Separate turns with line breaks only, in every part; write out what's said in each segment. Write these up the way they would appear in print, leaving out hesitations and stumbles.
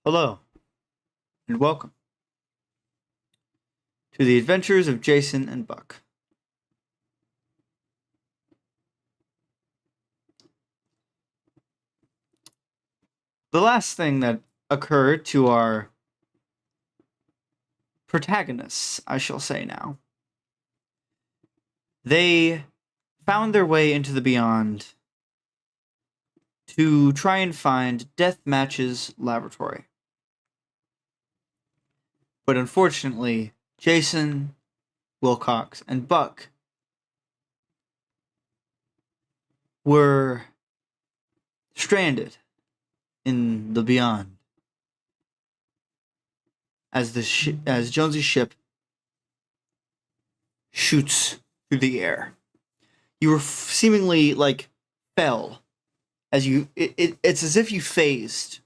Hello, and welcome to the adventures of Jason and Buck. The last thing that occurred to our protagonists, I shall say now, they found their way into the Beyond to try and find Deathmatch's laboratory. But unfortunately, Jason, Wilcox, and Buck were stranded in the Beyond as as Jonesy's ship shoots through the air. You were seemingly fell as it's as if you phased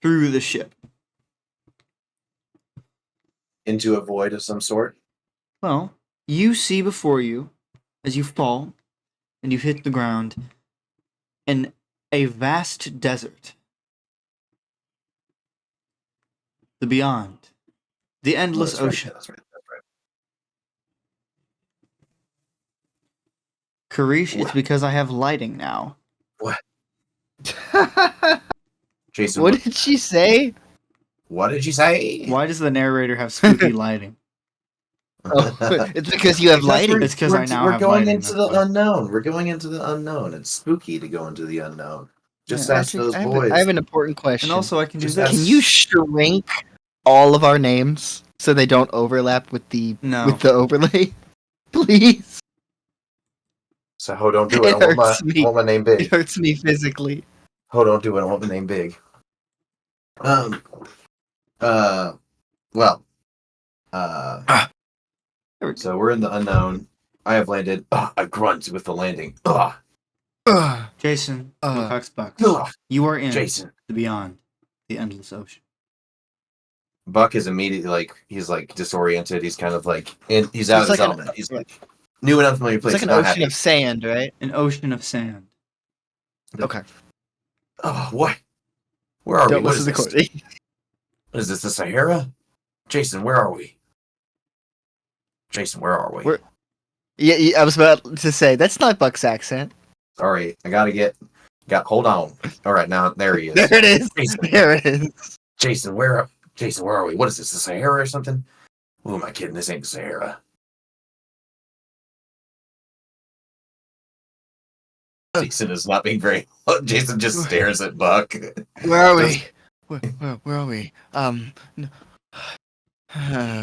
through the ship
into a void of some sort.
Well, you see before you as you fall and you hit the ground in a vast desert. The Beyond. The endless ocean.
That's right.
Karish, it's because I have lighting now.
What? Jason,
What did she say?
What did you say?
Why does the narrator have spooky lighting?
Oh, it's because you have lighting.
It's because I now
we're
have
going
lighting,
into
that's
the
why.
unknown. We're going into the unknown. It's spooky to go into the unknown. Just
Yeah,
ask those
I
boys.
have an important question.
And also I can do
Just
this.
Can you shrink all of our names so they don't overlap with the overlay? Please.
So Ho, don't do it.
It hurts me.
I want my name
It
big.
hurts me physically.
Ho, don't do it. I want my name big. Well. So we're in the unknown. I have landed. I grunt with the landing.
Jason, Wilcox, Buck.
Ugh.
You are in
Jason.
the Beyond. The endless ocean.
Buck is immediately he's disoriented. He's kind of he's out of his element. He's new and unfamiliar place.
It's like an ocean of sand, right?
An ocean of sand.
Okay.
Oh, what? Where are we?
Don't
What is
listen to
this?
Courtney.
What is this? The Sahara? Jason, where are we? Jason, where are we?
Yeah, I was about to say that's not Buck's accent.
Sorry, I gotta hold on. All right, now there he is.
There it is.
Jason.
There it is.
Jason, where are we? What is this? The Sahara or something? Who am I kidding? This ain't the Sahara. Jason is not being very. Jason just stares at Buck.
Where are we? Where are we? Oh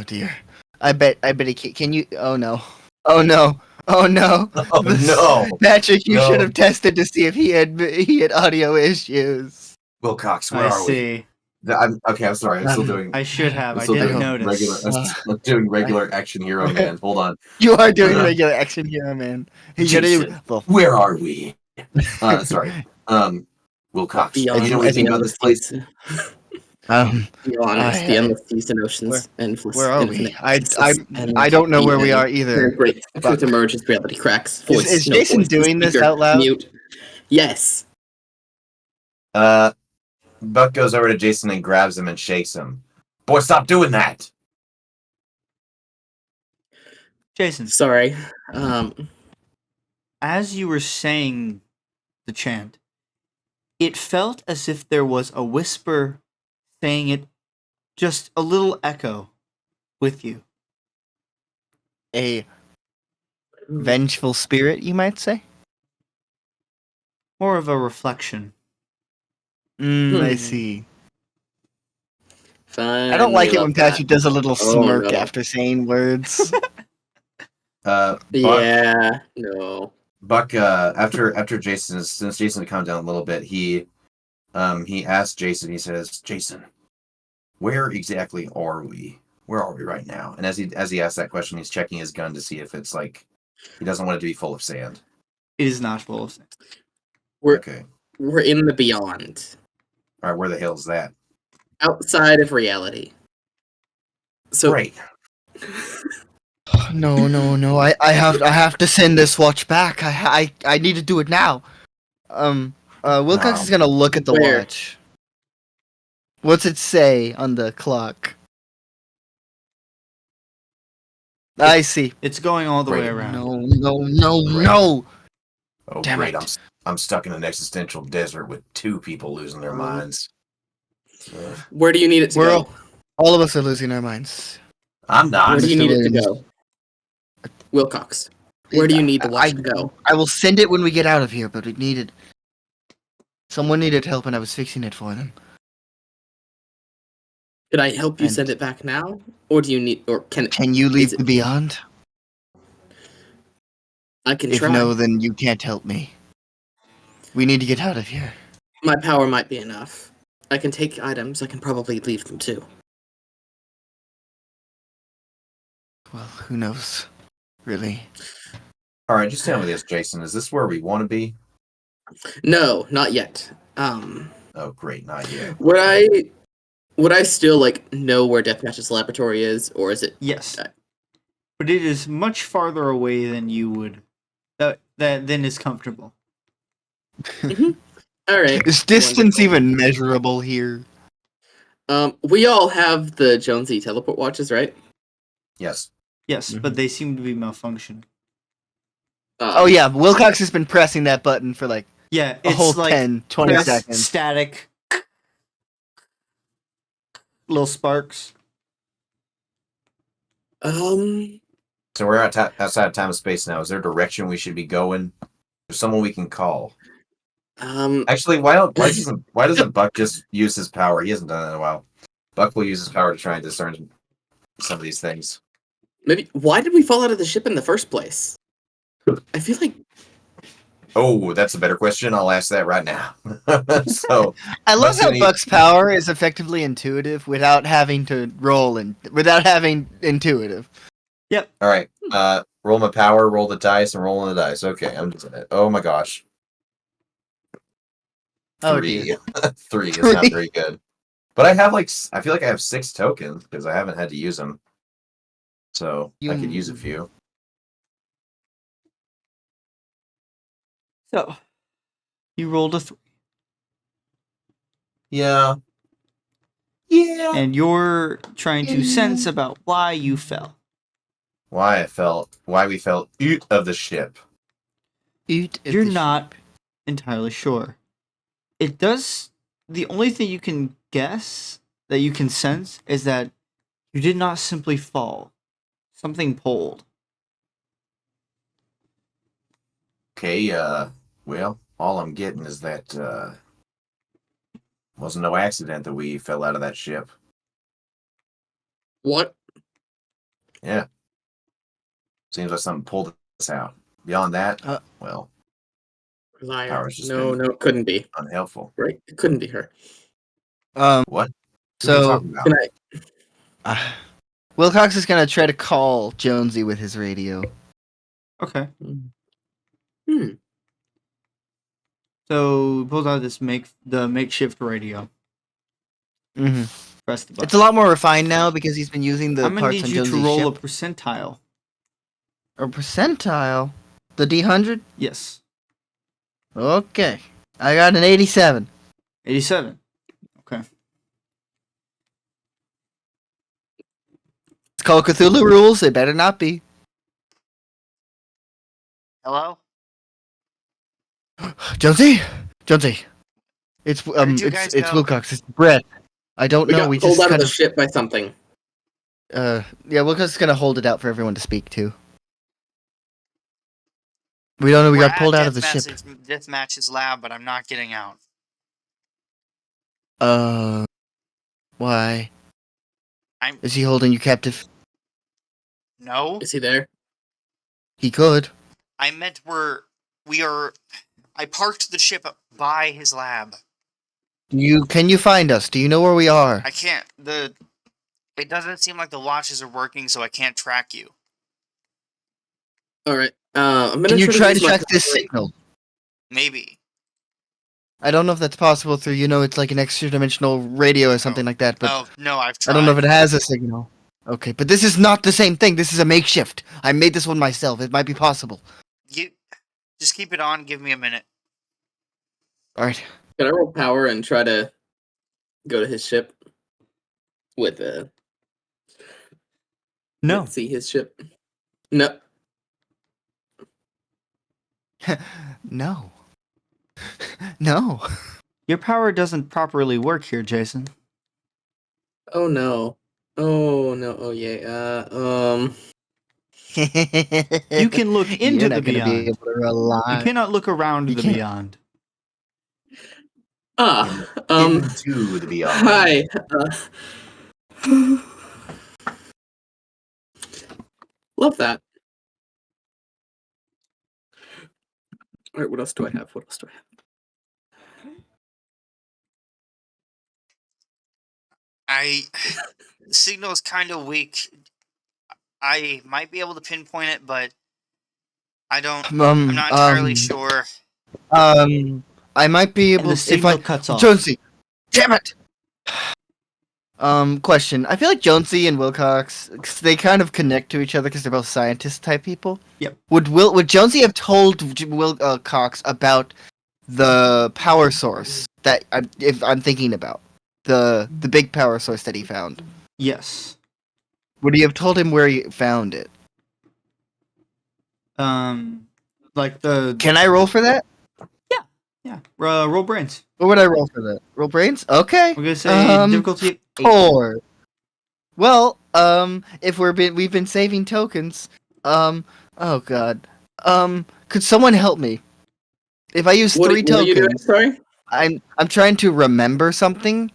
dear. I bet he can you. Oh no. Oh no. Oh no.
Oh no.
Patrick, you
No.
should have tested to see if he had audio issues.
Wilcox, where
I
are
see.
we? I'm sorry. I'm still doing.
I should have.
I'm
I
still
didn't
doing
notice.
I'm doing regular action hero man. Hold on.
You are doing regular action hero, man. You gotta do.
Jason,
Well,
where are we? Sorry. Wilcox.
Beyond,
Do you know anything about this place?
Beyond
I-
the endless seas and oceans, endless.
where are we?
infinite
I don't know where we
and
are either.
Great.
Buck.
Truth emerges, reality cracks. Voice,
Is
no
Jason
voice,
doing this
speaker,
out loud?
Mute. Yes.
Buck goes over to Jason and grabs him and shakes him. Boy, stop doing that!
Jason,
Sorry.
as you were saying the chant, it felt as if there was a whisper saying it, just a little echo with you.
A vengeful spirit, you might say.
More of a reflection.
I see.
Fine.
I don't like it
love
when
that.
Patrick does a little
Oh,
smirk
no.
after saying words.
Buck,
Yeah. No.
Buck, after since Jason had calmed down a little bit, he asked Jason, he says, Jason, where exactly are we? Where are we right now? And as he asked that question, he's checking his gun to see if it's he doesn't want it to be full of sand.
It is not full of sand.
Okay.
We're in the beyond,
All right, where the hell is that?
outside of reality. So
Great.
No. I have to send this watch back. I need to do it now. Wilcox is gonna look at the
Where?
watch. What's it say on the clock? I see.
It's going all the way
Great.
around.
No.
Oh,
Damn
great!
it.
I'm stuck in an existential desert with 2 people losing their minds. Ugh.
Where do you need it to
We're
go?
all of us are losing our minds.
I'm not.
Where do you
Mr.
need it to
Williams.
go? Wilcox. Where do you need the watch to go?
I will send it when we get out of here, but someone needed help and I was fixing it for them.
Could I help you
And-
send it back now? Or do you need, or can
Can you leave
Is it-
the beyond?
I can
If
try?
no, then you can't help me. We need to get out of here.
My power might be enough. I can take items, I can probably leave them too.
Well, who knows? Really?
All right, just tell me this, Jason. Is this where we want to be?
No, not yet.
Oh, great, not yet.
Would I still like know where Deathmatch's laboratory is, or is it?
Yes, but it is much farther away than you would. Than is comfortable.
All right.
Is distance
wonderful.
even measurable here?
We all have the Jonesy teleport watches, right?
Yes.
Yes, but they seem to be malfunctioning.
Oh yeah, Wilcox has been pressing that button for like
Yeah,
a
it's
whole
like
10, 20
press,
seconds.
static, little sparks.
So we're outside of time and space now. Is there a direction we should be going? There's someone we can call. Actually, why doesn't Buck just use his power? He hasn't done that in a while. Buck will use his power to try and discern some of these things.
Maybe. Why did we fall out of the ship in the first place? I feel like
Oh, that's a better question. I'll ask that right now. So
I love how
Bussini-
Buck's power is effectively intuitive without having to roll and without having intuitive.
all right, roll my power, roll the dice, and roll on the dice. Okay, I'm doing it. Oh my gosh,
Oh
3.
dear.
3 is not very good. But I have I feel like I have 6 tokens because I haven't had to use them. So I could use a few.
So, you rolled a 3,
Yeah. Yeah.
and you're trying to sense about why you fell.
Why we felt out of the ship.
You're not entirely sure. It does. The only thing you can guess that you can sense is that you did not simply fall. Something pulled.
Okay, well, all I'm getting is that wasn't no accident that we fell out of that ship.
what?
Yeah. Seems like something pulled us out. Beyond that, well,
Liar.
Power's just
No,
been-
no, it couldn't be.
unhelpful.
Right? It couldn't be her.
What? What are you
So
talking about?
Can I?
Wilcox is gonna try to call Jonesy with his radio.
Okay.
Hmm.
So he pulls out the makeshift radio.
Mm-hmm.
Press the button.
It's a lot more refined now because he's been using the
I'm gonna
parts
need
on
you to
Jonesy's
roll
ship.
a percentile.
A percentile. The D100.
Yes.
Okay, I got an 87.
87. Okay.
It's called Cthulhu rules. They better not be. Hello, Jonesy. It's
did you guys
it's
go?
Wilcox. It's Brett. I don't
We
know.
got
We
pulled
just
out of
kind
the
of
ship by something.
yeah. Wilcox is gonna hold it out for everyone to speak to. We don't know. We
We're
got pulled
at
out of the ship.
Deathmatch's lab, but I'm not getting out.
Why?
I'm-
Is he holding you captive?
No,
Is he there?
He could.
I meant we are. I parked the ship by his lab.
Can you find us? Do you know where we are?
I can't. It doesn't seem like the watches are working, so I can't track you.
All right. I'm gonna
Can you try to
use my
track this
flashlight.
signal?
Maybe.
I don't know if that's possible through, it's like an extra dimensional radio or something like that, but
Oh no, I've
I
tried.
don't know if it has a signal. Okay, but this is not the same thing. This is a makeshift. I made this one myself. It might be possible.
You just keep it on. Give me a minute.
All right.
Can I roll power and try to go to his ship with
No.
see his ship? No.
No. No.
Your power doesn't properly work here, Jason.
Oh no. Oh no. Oh yeah.
You can look into
You're
the
not gonna be
beyond.
able to rely.
You cannot look around
You
the
can't.
beyond.
Into the beyond.
Hi. Love that. All right. What else do I have? What else do I have?
The signal is kind of weak. I might be able to pinpoint it, but I'm not entirely sure.
I might be
And
able
the
if
signal
I
cuts off.
Jonesy. Damn it. Question. I feel like Jonesy and Wilcox, they kind of connect to each other because they're both scientist type people.
Yep.
Would Jonesy have told Wilcox about the power source that if I'm thinking about the big power source that he found?
Yes.
Would he have told him where he found it?
Like the
Can I roll for that?
yeah. Roll brains.
What would I roll for that? Roll brains? Okay.
We're gonna say difficulty 8.
4. Well, if we've been saving tokens, oh god, could someone help me? If I use
What
3
are you doing?
tokens,
Sorry.
I'm trying to remember something,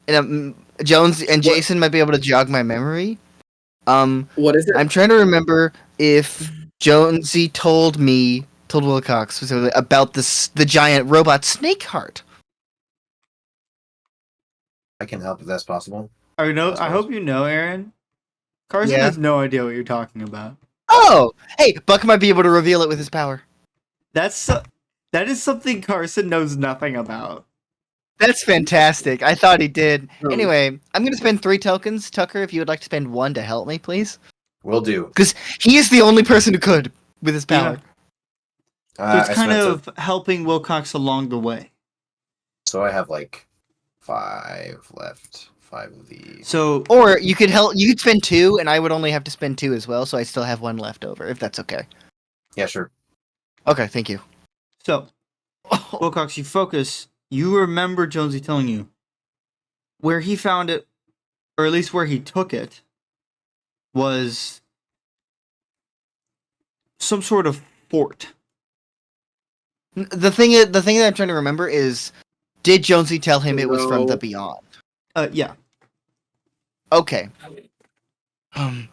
and Jones and
What-
Jason might be able to jog my memory.
What is it?
I'm trying to remember if Jonesy told Wilcox specifically about the giant robot snake heart.
I can help if that's possible.
I hope you know, Aaron. Carson
Yeah.
has no idea what you're talking about.
Oh, hey, Buck might be able to reveal it with his power.
That is something Carson knows nothing about.
That's fantastic. I thought he did.
Oh.
Anyway, I'm gonna spend 3 tokens, Tucker. If you would like to spend 1 to help me, please,
Will do.
because he is the only person who could with his power.
So it's
I
kind
spent
of helping Wilcox along the way.
so I have like 5 left. 5 of these.
So
Or you could help. You could spend 2, and I would only have to spend 2 as well, so I still have 1 left over. If that's okay.
Yeah, sure.
Okay, thank you.
Wilcox, you focus. You remember Jonesy telling you where he found it, or at least where he took it, was some sort of fort.
The thing that I'm trying to remember is, did Jonesy tell him it was from the
No.
beyond?
Yeah.
Okay.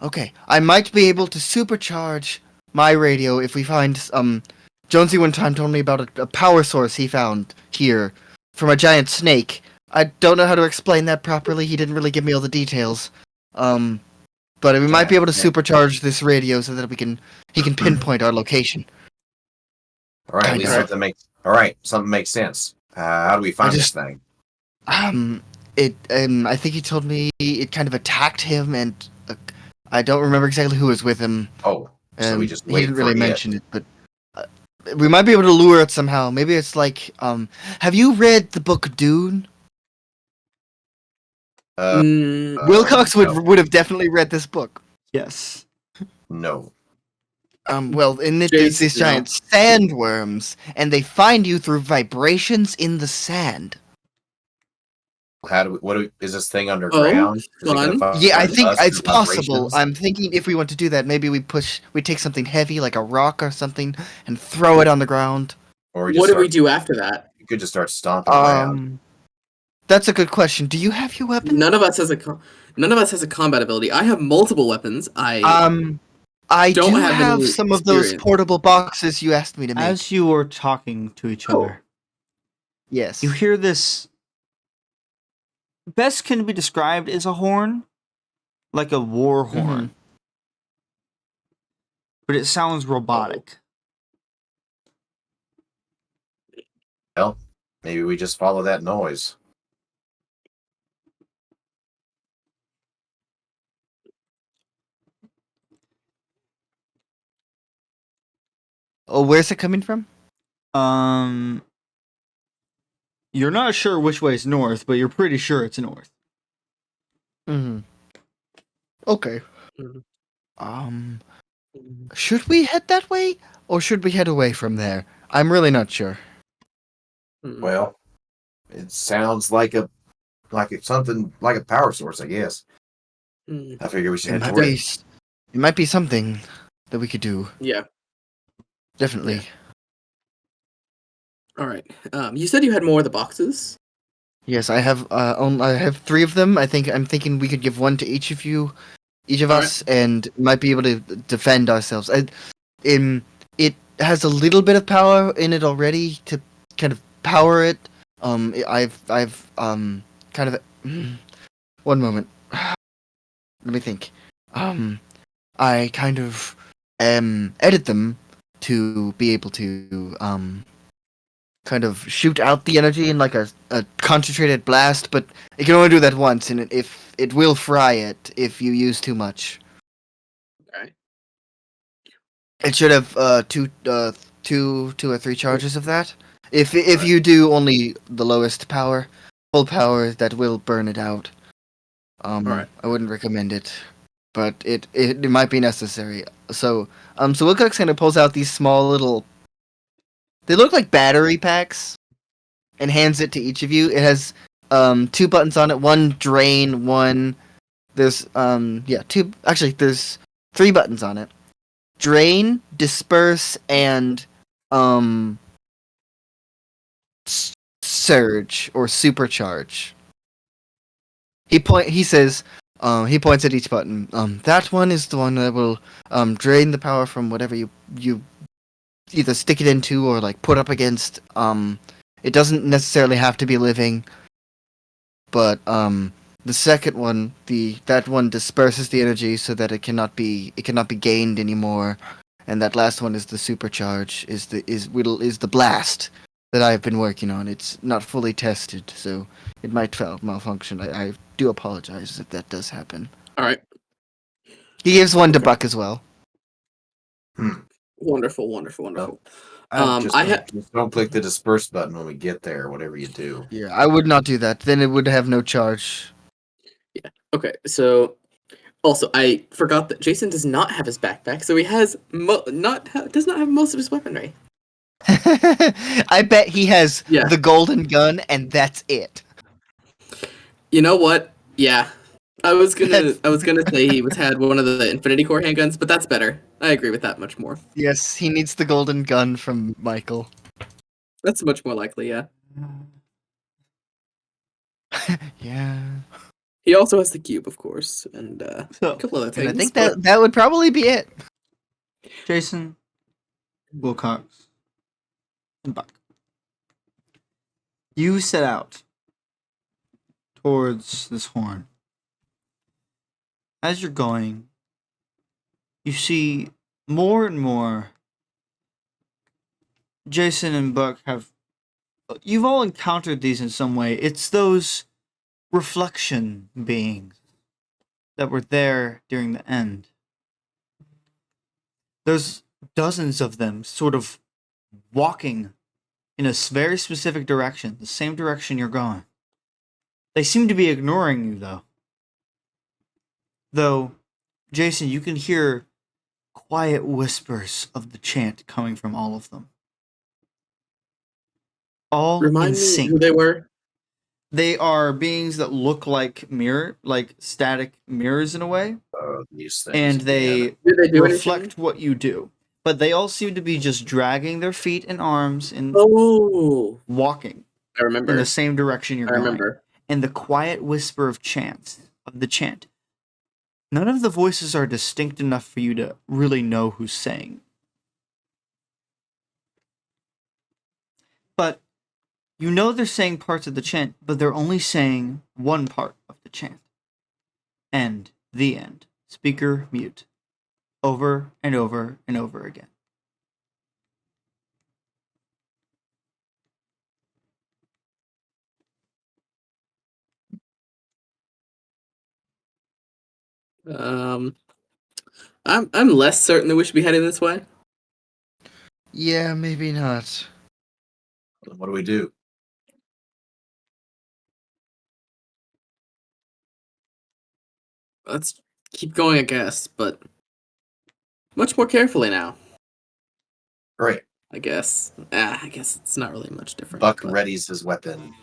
Okay. I might be able to supercharge my radio if we find Jonesy one time told me about a power source he found here from a giant snake. I don't know how to explain that properly. He didn't really give me all the details. But we might be able to supercharge this radio so that he can pinpoint our location.
All right, at least
Kinda.
something makes sense. How do we find this thing?
I think he told me it kind of attacked him, and I don't remember exactly who was with him.
Oh, so we just
He
wait
didn't
for
really
it.
mention it, but we might be able to lure it somehow. Maybe it's like, have you read the book Dune? Wilcox would have definitely read this book.
Yes.
No.
Well, in it, there's these
Jason, no.
giant sandworms, and they find you through vibrations in the sand.
Is this thing underground? Is it gonna
fun.
find
Yeah, I think
us
it's
through
possible.
vibrations?
I'm thinking if we want to do that, maybe we take something heavy like a rock or something and throw it on the ground.
Or
What do we do after that?
You could just start stomping around.
That's a good question. Do you have your weapon?
None of us has a combat ability. I have multiple weapons. I
don't
don't
have
have any
some of those
experience.
portable boxes you asked me to make.
As you were talking to each other,
Yes.
you hear this. Best can be described as a horn, like a war horn, but it sounds robotic.
Well, maybe we just follow that noise.
Oh, where's it coming from?
You're not sure which way is north, but you're pretty sure it's north.
Mm-hmm. Okay.
Mhm.
Should we head that way, or should we head away from there? I'm really not sure.
Hmm.
Well, it sounds like it's something like a power source, I guess.
Hmm.
I figure we should
It
head
might
toward
be.
it.
It might be something that we could do.
Yeah.
Definitely.
All right. You said you had more of the boxes.
Yes, I have. I have 3 of them. I'm thinking we could give one to each of you, each of
All
us, and might be able to defend ourselves. It has a little bit of power in it already to kind of power it. I've kind of. One moment. Let me think. I kind of edit them to be able to kind of shoot out the energy in like a concentrated blast, but it can only do that once, and if it will fry it if you use too much.
Okay.
It should have two or 3 charges of that. If you do only the lowest power, full power, that will burn it out.
Alright.
I wouldn't recommend it, but it might be necessary. So Wilcox kind of pulls out these small little. They look like battery packs, and hands it to each of you. It has 2 buttons on it. One drain. One there's two. Actually, there's 3 buttons on it. Drain, disperse, and surge or supercharge. He says he points at each button. That one is the one that will drain the power from whatever you either stick it into or like put up against. It doesn't necessarily have to be living, but the second one, that one disperses the energy so that it cannot be gained anymore, and that last one is the supercharge, is the blast that I've been working on. It's not fully tested, so it might malfunction. I do apologize if that does happen.
All right.
He gives one to
Okay.
Buck as well.
Wonderful.
Just don't click the disperse button when we get there, whatever you do.
Yeah, I would not do that. Then it would have no charge.
Yeah. Okay. So, also, I forgot that Jason does not have his backpack, so he has does not have most of his weaponry.
I bet he has
Yeah.
the golden gun, and that's it.
You know what? Yeah. I was gonna say he had one of the Infinity Core handguns, but that's better. I agree with that much more.
Yes, he needs the golden gun from Michael.
That's much more likely, yeah.
Yeah.
He also has the cube, of course, and a
So,
couple other
And
things.
I think
but-
that would probably be it.
Jason, Wilcox, and Buck. You set out towards this horn. As you're going, you see more and more. Jason and Buck you've all encountered these in some way. It's those reflection beings that were there during the end. There's dozens of them sort of walking in a very specific direction, the same direction you're going. They seem to be ignoring you, though. Though, Jason, you can hear quiet whispers of the chant coming from all of them. All
Remind
in
me
sync.
who they were.
They are beings that look like static mirrors in a way,
These things.
and they
Did they do
reflect
anything?
what you do. But they all seem to be just dragging their feet and arms and
Oh,
walking
I remember.
in the same direction you're
I
going.
remember.
And the quiet whisper of the chant. None of the voices are distinct enough for you to really know who's saying. But you know they're saying parts of the chant, but they're only saying one part of the chant. End. The end. Speaker mute. Over and over and over again.
I'm less certain that we should be heading this way.
Yeah, maybe not.
What do we do?
let's keep going, I guess, but much more carefully now.
Right.
I guess. I guess it's not really much different.
Buck
but-
readies his weapon.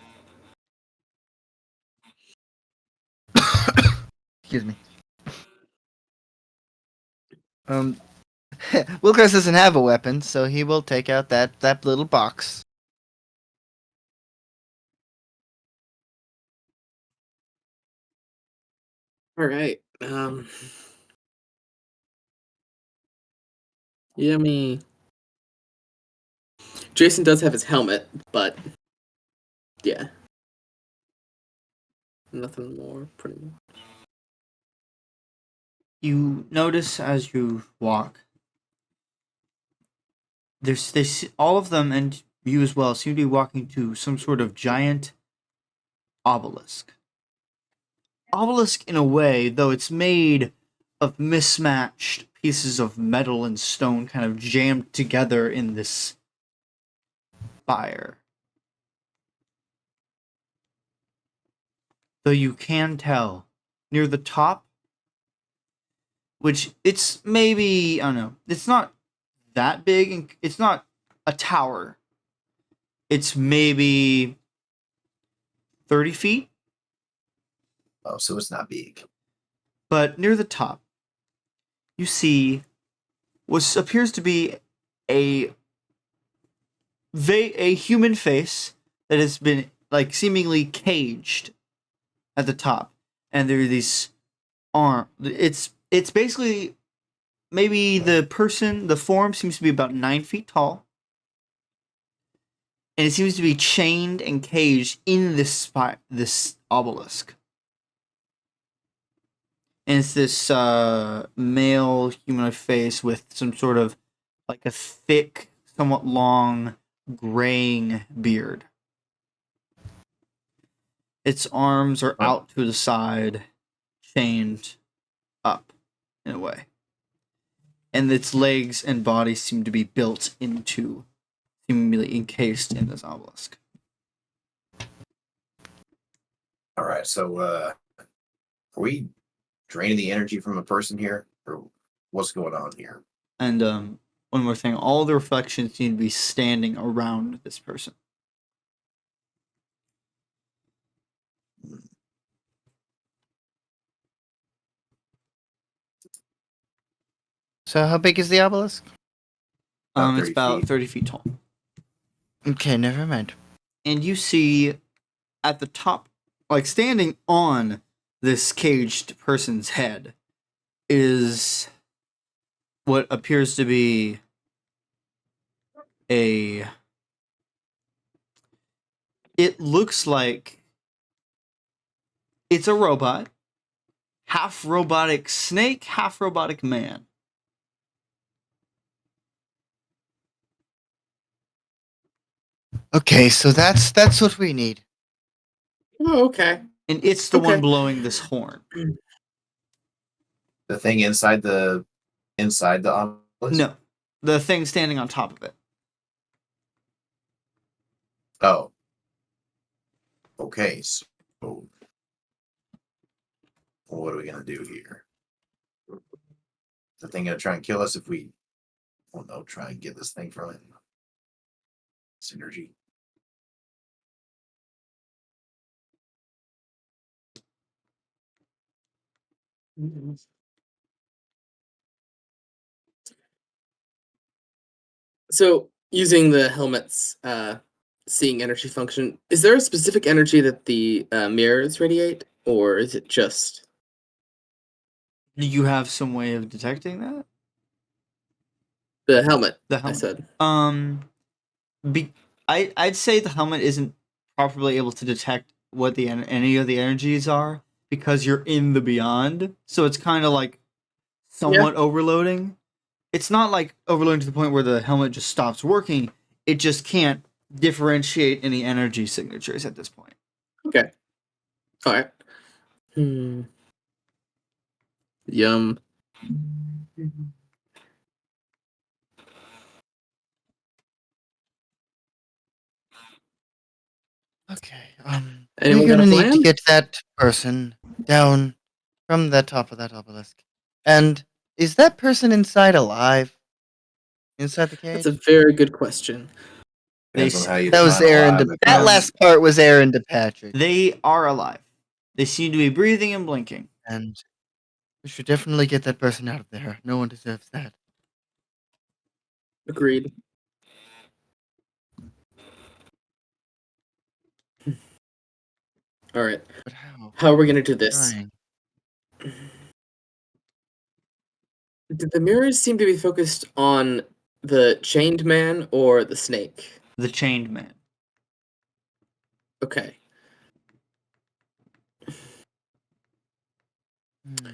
Excuse me. Wilkers doesn't have a weapon, so he will take out that little box.
All right. Yeah, Jason does have his helmet, but yeah, nothing more. Pretty much.
You notice as you walk, all of them, and you as well, seem to be walking to some sort of giant obelisk. Obelisk in a way, though it's made of mismatched pieces of metal and stone kind of jammed together in this fire. Though you can tell near the top, which it's maybe, I don't know, it's not that big, and it's not a tower. It's maybe 30 feet.
Oh, so it's not big.
But near the top, you see what appears to be a human face that has been like seemingly caged at the top, and there are these arm. It's basically maybe the form seems to be about 9 feet tall, and it seems to be chained and caged in this obelisk. And it's this male humanoid face with some sort of like a thick, somewhat long, graying beard. Its arms are out to the side, chained up in a way. And its legs and body seem to be built into, seemingly encased in this obelisk.
All right, so are we draining the energy from a person here, or what's going on here?
And one more thing, all the reflections seem to be standing around this person.
So how big is the obelisk?
It's about 30 feet tall.
Okay, never mind.
And you see at the top, like standing on this caged person's head, is what appears to be it looks like it's a robot, half robotic snake, half robotic man.
Okay, so that's what we need.
Oh, okay.
And it's the one
Okay.
blowing this horn.
The thing inside the obelisk?
No, the thing standing on top of it.
Oh. Okay, so what are we gonna do here? The thing gonna try and kill us if we try and get this thing from it. Synergy.
So, using the helmet's seeing energy function, is there a specific energy that the mirrors radiate, or is it just
Do you have some way of detecting that?
the helmet?
The
I
helmet.
said.
I'd say the helmet isn't properly able to detect what any of the energies are because you're in the beyond. So it's kind of like somewhat overloading. It's not like overloading to the point where the helmet just stops working. It just can't differentiate any energy signatures at this point.
Okay. All right. Yum.
Okay.
Anyone
We're
got a
gonna need to
plan?
get that person down from the top of that obelisk. And is that person inside alive? Inside the
That's a
cage?
very good question.
Depends
They
on how you
That was
define
Aaron.
alive.
That last part was Aaron DePatrick.
They are alive. They seem to be breathing and blinking.
And we should definitely get that person out of there. No one deserves that.
Agreed. All right.
But how?
How are we gonna do this?
Trying.
Did the mirrors seem to be focused on the chained man or the snake?
The chained man.
Okay.
Hmm.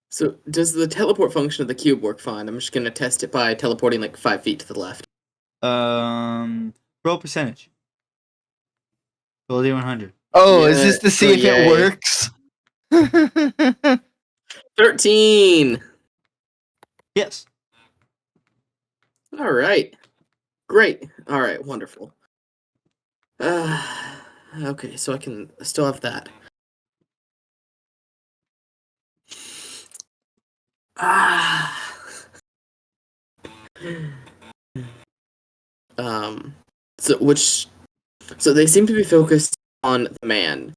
So does the teleport function of the cube work fine? I'm just gonna test it by teleporting like 5 feet to the left.
Roll percentage. Roll D100.
Oh, is this to see if
yay.
it works?
13!
Yes.
All right. Great. All right. Wonderful. Okay, so I can still have that. Ah. So they seem to be focused on the man.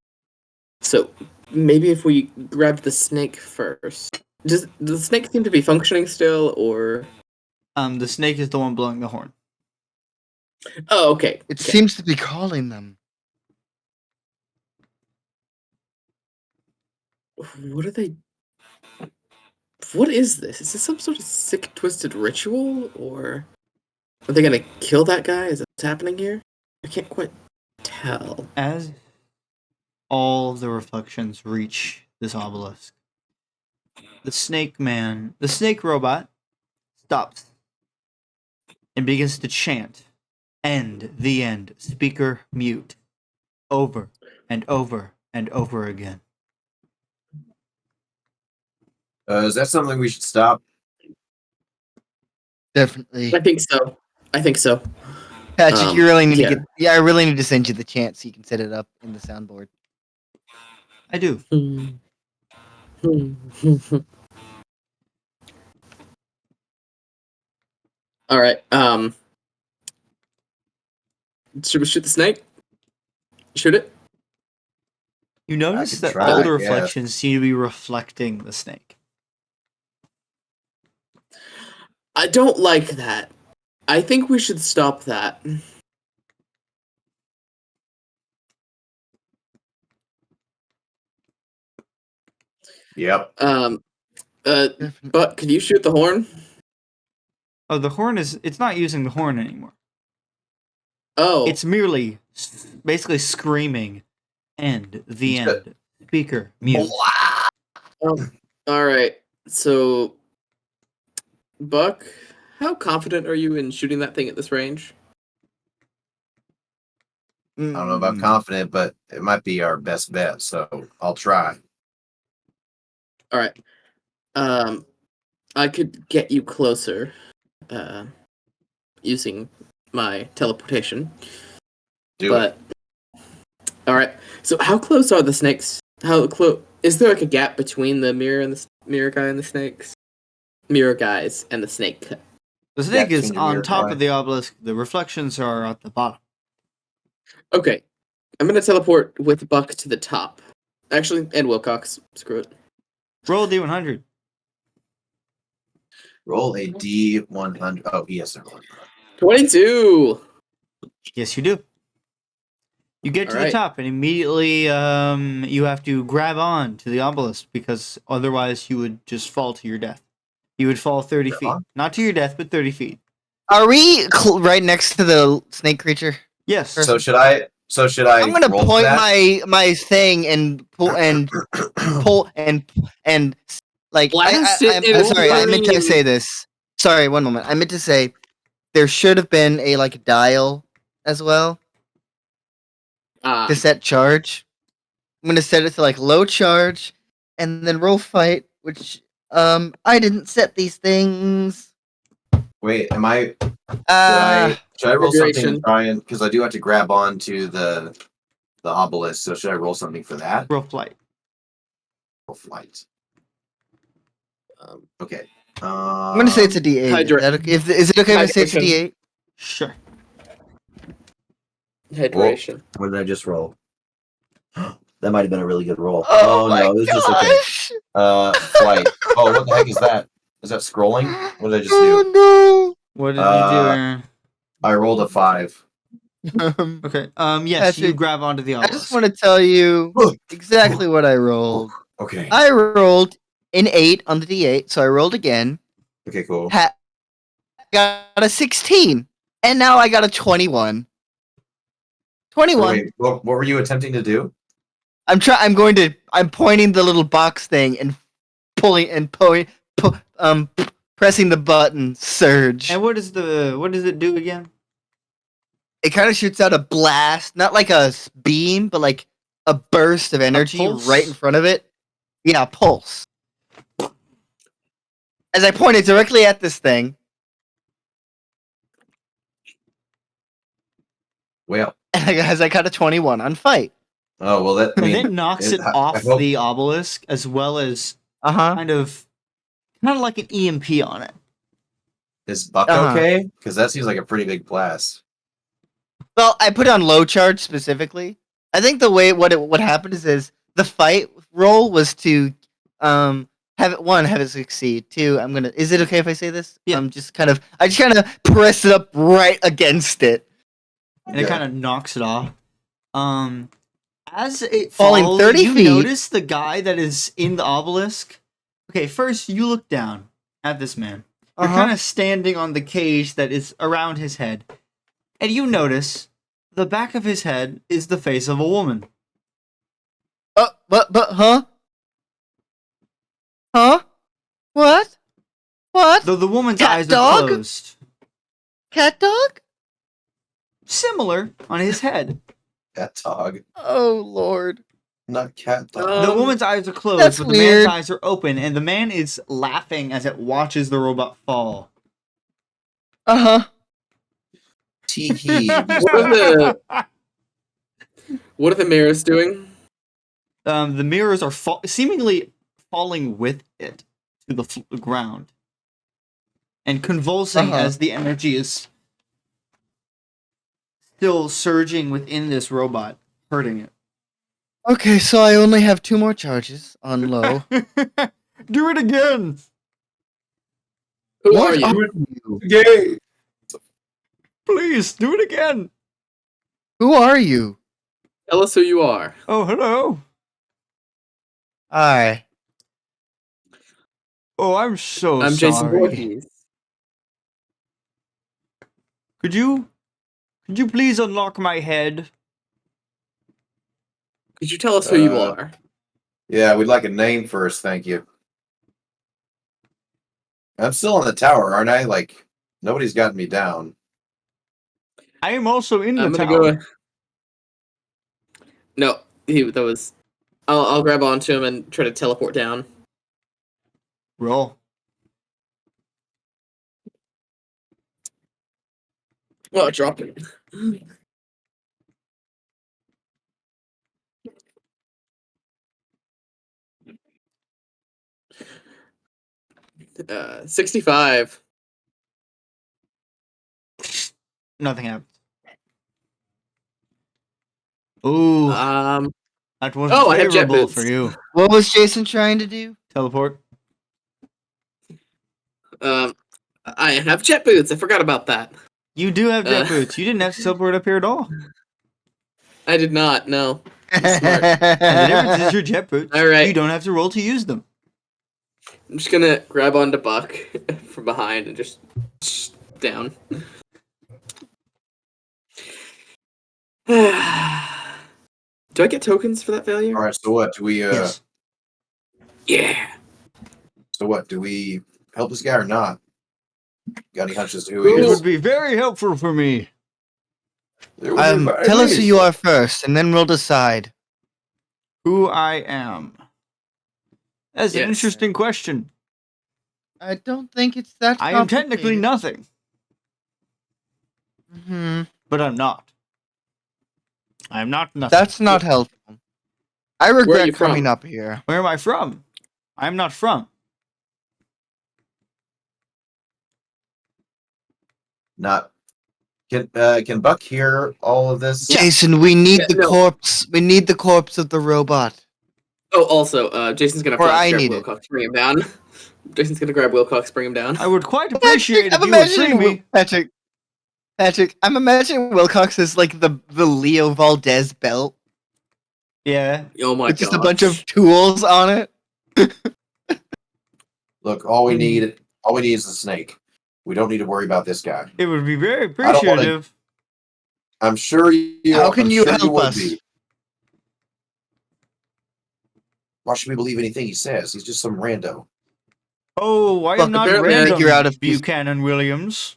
So maybe if we grabbed the snake first. Does the snake seem to be functioning still, or?
The snake is the one blowing the horn.
Oh, okay.
It
okay.
seems to be calling them.
What are they? What is this? Is this some sort of sick, twisted ritual, or are they gonna kill that guy? Is that what's happening here? I can't quite tell.
As all the reflections reach this obelisk, the snake robot, stops and begins to chant, "End, the end, speaker mute," over and over and over again.
Is that something we should stop?
Definitely.
I think so.
Patrick, you really need
yeah.
to get. Yeah, I really need to send you the chant so you can set it up in the soundboard.
I do.
All right. Should we shoot the snake? Shoot it.
You notice
could
that
try,
all the
I
reflections seem to be reflecting the snake.
I don't like that. I think we should stop that.
Yep.
Definitely.
But could you shoot the horn?
Oh, the horn it's not using the horn anymore.
Oh,
It's merely basically screaming, "End, the
It's good.
end, speaker mute."
all right. So, Buck, how confident are you in shooting that thing at this range?
I don't know about confident, but it might be our best bet, so I'll try.
All right. I could get you closer, using my teleportation.
Do it.
All right. So, how close are the snakes? How close is there? Like a gap between the mirror and the mirror guy and the snakes? Mirror guys and the snake.
The snake is
between the
on
mirror
top
guy.
of the obelisk. The reflections are at the bottom.
Okay, I'm gonna teleport with Buck to the top. Actually, and Wilcox. Screw it.
Roll D100.
Roll a D100. Oh, yes, sir.
22.
Yes, you do. You get to the
Alright.
top, and immediately you have to grab on to the obelisk because otherwise you would just fall to your death. You would fall 30
Grab
feet.
on?
Not to your death, but 30 feet.
Are we right next to the snake creature?
Yes.
So should I?
I'm gonna
roll for
point
that?
my thing and pull and like
Blast it
I'm
and
sorry. I meant to
Wolverine.
say this. Sorry, one moment. I meant to say there should have been a like dial as well to set charge. I'm gonna set it to like low charge, and then roll fight, which I didn't set these things.
Wait, am I?
Uh,
Should I roll something
Configuration.
and try and because I do have to grab on to the obelisk. So should I roll something for that?
Roll flight.
Roll flight. Okay.
I'm gonna say it's a D8. Is it okay if I say it's a
Hydration.
D8?
Sure.
Hydration.
What did I just roll? That might have been a really good roll.
Oh my
no, it was just okay. Flight. Oh, what the heck is that? Is that scrolling? What did I just do?
Oh
What did you do, Aaron?
I rolled a 5.
no!
Okay. Yes,
Patrick,
you grab onto the
I
obelisk.
just want to tell you exactly what I rolled.
Okay.
I rolled an 8 on the D8, so I rolled again.
Okay, cool.
Got a 16, and now I got a 21. 21.
Wait, what were you attempting to do?
I'm pointing the little box thing and pressing the button surge.
And what does it do again?
It kind of shoots out a blast, not like a beam, but like a burst of energy
pulse?
right in front of it. Yeah, a pulse. As I pointed directly at this thing,
Well.
as I got a 21 on fight.
Oh well, that. I
And
mean,
it knocks it
I
off
hope-
the obelisk as well as
Uh-huh.
kind of like an EMP on it.
Is Buck
Uh-huh.
okay? Because that seems like a pretty big blast.
Well, I put it on low charge specifically. I think the way what happened is the fight roll was to have it succeed. 2, is it okay if I say this?
Yeah.
I just kind of press it up right against it.
And it kind of knocks it off. As it
Falling
falls,
30
you
feet.
notice the guy that is in the obelisk. Okay, first you look down at this man. You're
Uh-huh.
kind of standing on the cage that is around his head, and you notice the back of his head is the face of a woman.
Huh? Huh? What? What?
Though the woman's
Cat
eyes
dog?
are closed.
Cat dog?
Similar on his head.
Cat dog,
Oh lord.
not cat dog.
The woman's eyes are closed,
that's
but the
weird.
man's eyes are open, and the man is laughing as it watches the robot fall.
Uh-huh.
Tee hee.
What are the mirrors doing?
The mirrors are seemingly falling with it to the ground and convulsing
Uh-huh.
as the energy is still surging within this robot, hurting it.
Okay, so I only have 2 more charges on low.
Do it again!
Who
What
are you?
you?
Gay.
Please, do it again!
Who are you?
Tell us who you are.
Oh, hello!
Alright.
Oh, I'm so
I'm
sorry.
Jason Voorhees.
Could you please unlock my head?
Could you tell us who you
Uh,
are?
Yeah, we'd like a name first, thank you. I'm still in the tower, aren't I? Like, nobody's gotten me down.
I am also in the
I'm gonna
tower.
go. No, that was. I'll grab onto him and try to teleport down.
Roll.
Oh, drop it. 65.
Nothing happened. Ooh, that was
oh, I have jet
favorable
boots.
for you.
What was Jason trying to do?
Teleport.
I have jet boots. I forgot about that.
You do have jet
Uh.
boots. You didn't have to teleport up here at all.
I did not. No. Smart.
And the difference is your jet boots.
All right.
You don't have to roll to use them.
I'm just gonna grab onto Buck from behind and just down. Do I get tokens for that failure?
All right, so what do we?
Yes.
Yeah.
So what do we help this guy or not? Got any hunches to who
It
he
would
is?
be very helpful for me.
Tell us who you are first, and then we'll decide.
Who I am. That's an
Yes.
interesting question.
I don't think it's that
I am technically
complicated.
nothing, but I'm not. I am not nothing.
That's not helpful. I
Where are
regret
you
coming
from?
up here.
Where am I from? I'm not from.
not. Can Buck hear all of this?
Yeah.
Jason, we need
Yeah,
the
no.
corpse. We need the corpse of the robot.
Oh, also, Jason's gonna
Or
flash
I
grab
need it.
Wilcox, bring him down. Jason's gonna grab Wilcox, bring him down.
I would quite appreciate if
I'm
you would free
imagining
me.
Patrick, I'm imagining Wilcox as like the Leo Valdez belt
Yeah.
Oh my god.
with just a bunch of tools on it.
Look, all we need is the snake. We don't need to worry about this guy.
It would be very
I don't wanna-
appreciative.
I'm sure you.
How can
I'm
you
sure
help
would
us?
be. Why should we believe anything he says? He's just some rando.
Oh, I
Look,
am not
apparently I
random,
think you're out of these-
Buchanan Williams.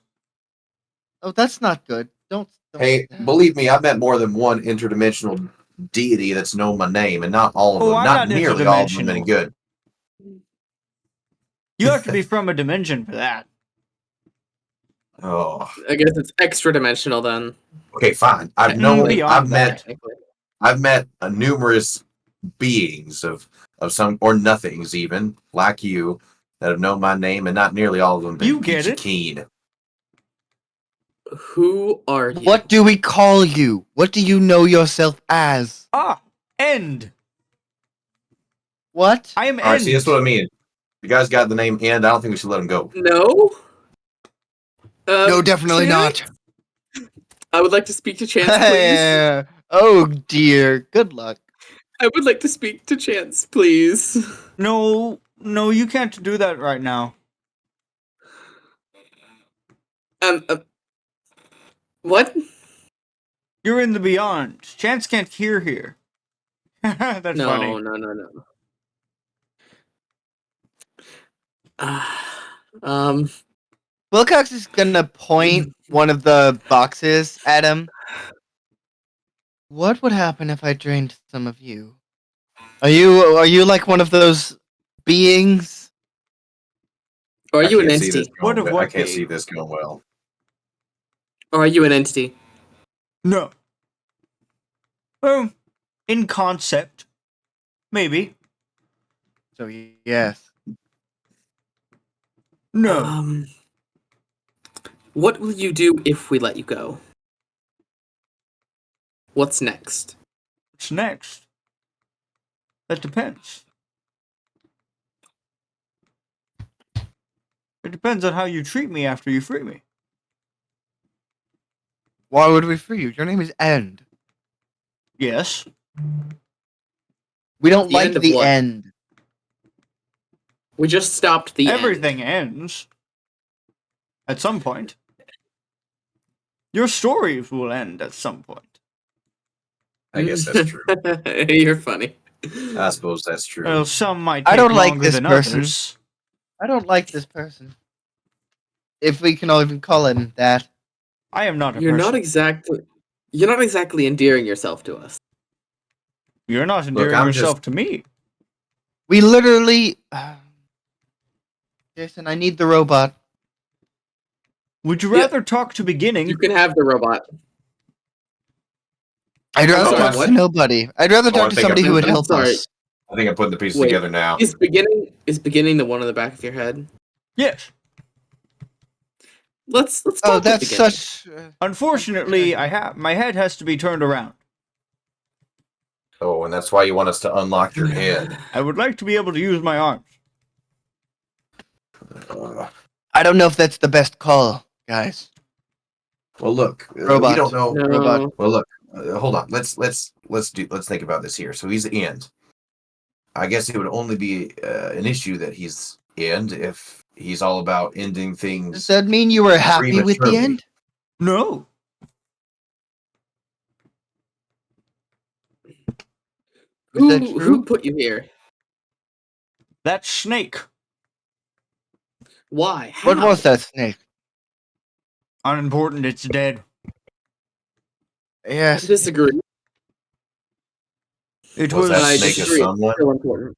Oh, that's not good. Don't
Hey, believe me, I've met more than one interdimensional deity that's known my name, and not all of
Oh,
them.
I'm
Not
not
nearly all of them any
interdimensional.
good.
You have to be from a dimension for that.
Oh,
I guess it's extra dimensional then.
okay, fine.
Beyond
I've
that.
met
Technically.
numerous beings of some or nothings even like you that have known my name, and not nearly all of them been
You get
peachy
it.
keen.
Who are you?
What do we call you? What do you know yourself as?
Ah, End.
What?
I am
All right,
End.
see, that's what I mean. You guys got the name End. I don't think we should let him go.
No?
No, definitely
Chance?
not.
I would like to speak to Chance, please.
Oh dear. Good luck.
I would like to speak to Chance, please.
No, you can't do that right now.
What?
You're in the beyond. Chance can't hear here. That's
No,
funny.
no.
Wilcox is gonna point one of the boxes at him. What would happen if I drained some of you? Are you like one of those beings?
Or are
I
you an
can't see this
entity?
What
going
of
well.
what
I can't
being?
see this going well.
Or are you an entity?
No. In concept, maybe.
So yes.
No.
What will you do if we let you go? What's next?
What's next? That depends. It depends on how you treat me after you free me.
Why would we free you? Your name is End.
Yes.
We don't
The
like
end of
the
what?
end.
We just stopped the end.
Everything ends. At some point. Your stories will end at some point.
I guess that's true.
You're funny.
I suppose that's true.
Well, some might take
I don't like
longer
this
than
person.
others.
I don't like this person. If we can even call him that.
I am not a
You're not
person.
exactly endearing yourself to us.
You're not endearing
I'm
yourself to me.
We literally. Jason, I need the robot.
Would you
Yeah.
rather talk to beginning?
You can have the robot.
I'd rather
sorry,
talk
what?
to nobody. I'd rather
Oh, I
talk to
think
somebody
I'm
who would
I'm
help
sorry.
us.
I think I'm putting the pieces
Wait,
together now.
Is beginning the one on the back of your head?
Yes.
Let's talk
Oh,
with
that's
beginning.
such.
Unfortunately, my head has to be turned around.
Oh, and that's why you want us to unlock your head.
I would like to be able to use my arms.
I don't know if that's the best call, guys.
Well, look,
Robot.
we don't know.
No.
Robot.
Well, look, hold on. Let's think about this here. So he's the End. I guess it would only be an issue that he's End if he's all about ending
Does
things.
that mean you were happy with the
Prematurely.
end?
No.
Is that
Who
true?
put you here?
That snake.
Why?
What
How?
was that snake?
Unimportant, it's dead.
I
Yes.
disagree.
It
Was
was.
that
I
snake a
disagree.
someone?
Still important.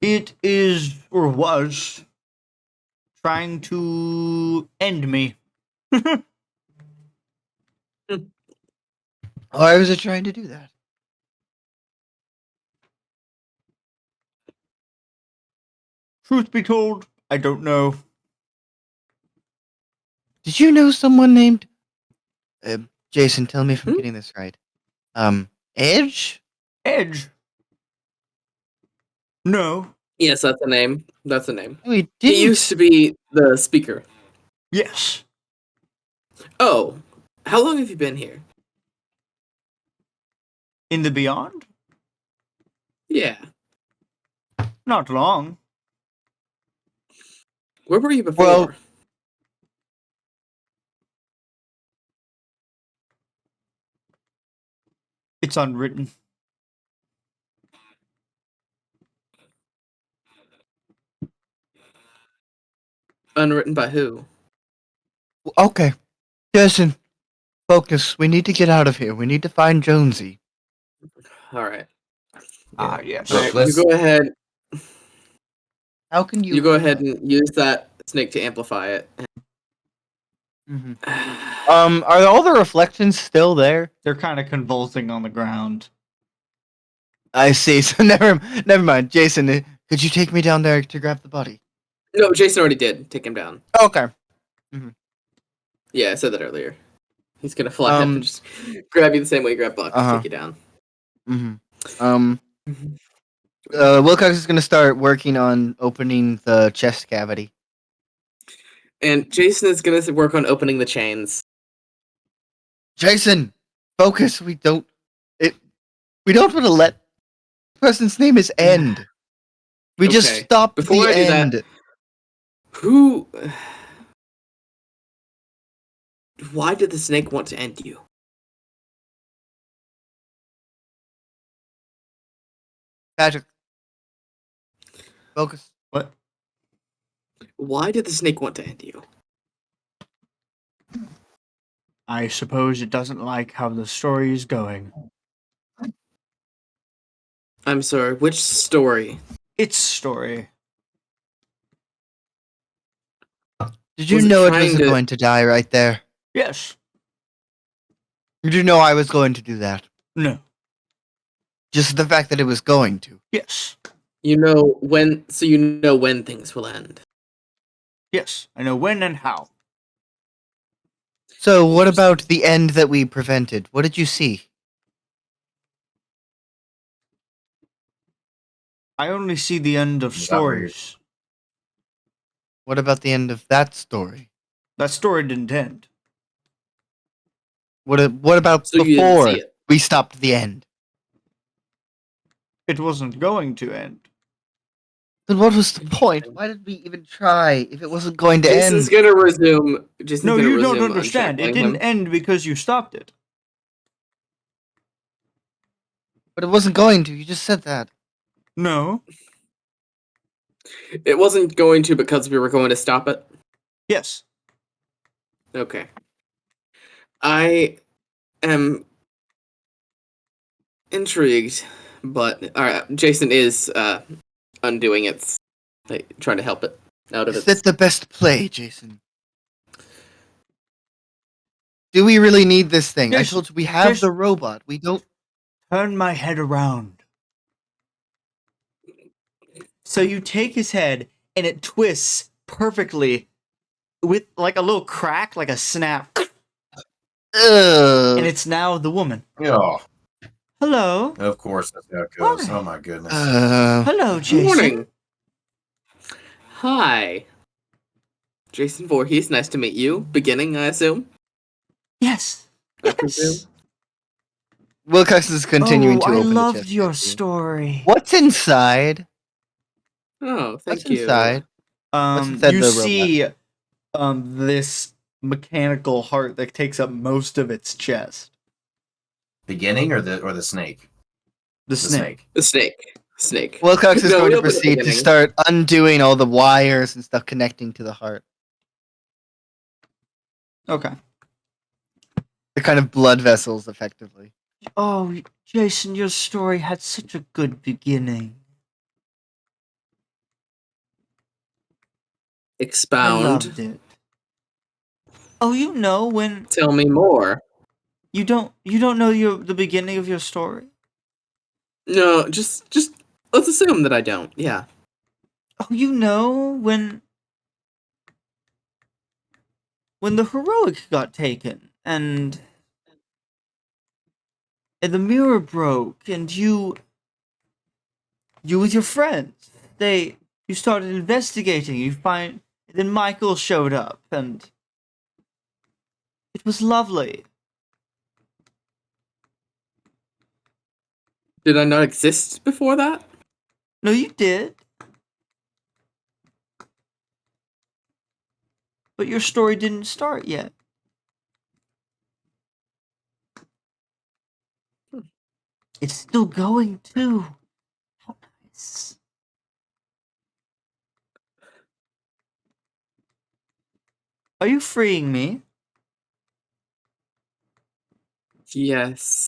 It is, or was, trying to end me.
Why was it trying to do that?
Truth be told, I don't know.
Did you know someone named... Jason, tell me if I'm
Hmm?
getting this right. Edge?
Edge. No.
Yes, that's the name. That's the name.
We
He
didn't...
used to be the speaker.
Yes.
Oh, how long have you been here?
In the beyond?
Yeah.
Not long.
Where were you before?
Well-
It's unwritten.
Unwritten by who?
Okay. Jason, focus. We need to get out of here. We need to find Jonesy.
All right.
Ah, yes.
So
All right,
let's-
you go ahead.
How can you...
You go ahead and use that snake to amplify it.
Mhm. Are all the reflections still there?
They're kind of convulsing on the ground.
I see. So never mind. Jason, could you take me down there to grab the body?
No, Jason already did. Take him down.
Okay.
Yeah, I said that earlier. He's gonna fly up and just grab you the same way you grab Buck and
Uh-huh.
take you down.
Wilcox is gonna start working on opening the chest cavity.
And Jason is gonna work on opening the chains.
Jason, focus. We don't want to let the person's name is End. We just
Okay.
stopped
Before
the
I do that-
end.
Who? Why did the snake want to end you?
Patrick, focus.
What?
Why did the snake want to end you?
I suppose it doesn't like how the story is going.
I'm sorry. Which story?
Its story.
Did you
Was it
know it
trying
was
to-
going to die right there?
Yes.
Did you know I was going to do that?
No.
Just the fact that it was going to.
Yes.
You know when. So you know when things will end.
Yes. I know when and how.
So what about the end that we prevented? What did you see?
I only see the end of
Is that weird?
stories.
What about the end of that story?
That story didn't end.
What about
So you didn't
before
see it.
we stopped the end?
It wasn't going to end.
Then what was the point? Why did we even try if it wasn't going to
Jason's
end?
gonna resume. Jason's
No,
gonna
you don't
resume
understand. It
unshackling
didn't
him.
end because you stopped it.
But it wasn't going to. You just said that.
No.
It wasn't going to because we were going to stop it.
Yes.
Okay. I am intrigued, but alright, Jason is undoing it, like trying to help it out of
Is
it.
that the best play, Jason? Do we really need this thing? I
Jason,
told you we have
Jason.
the robot. We don't.
Turn my head around. So you take his head and it twists perfectly with like a little crack, like a snap.
Ugh.
And it's now the woman.
Oh,
Hello.
of course that's how it goes.
Hi.
Oh my goodness.
Hello,
Good
Jason.
morning. Hi. Jason Voorhees, nice to meet you. Beginning, I assume.
Yes.
I presume.
Yes.
Wilcox is continuing to
I
open the
loved
chest
your
cavity.
story.
What's inside?
Oh, thank
What's
you.
inside? What's inside
You
the
see this mechanical heart that takes up most of its chest.
Beginning or the snake?
The snake.
The snake. Snake.
Wilcox is
No,
going
we
to
opened the
proceed to
beginning.
start undoing all the wires and stuff connecting to the heart.
Okay.
The kind of blood vessels, effectively.
Oh, Jason, your story had such a good beginning. I
Expound.
loved it. Oh, you know when
Tell me more.
you don't know the beginning of your story?
No, just let's assume that I don't. Yeah.
Oh, you know when when the heroic got taken, and the mirror broke, and you with your friends, you started investigating. Then Michael showed up, and it was lovely.
Did I not exist before that?
No, you did. But your story didn't start yet. It's still going too. How nice. Are you freeing me?
Yes.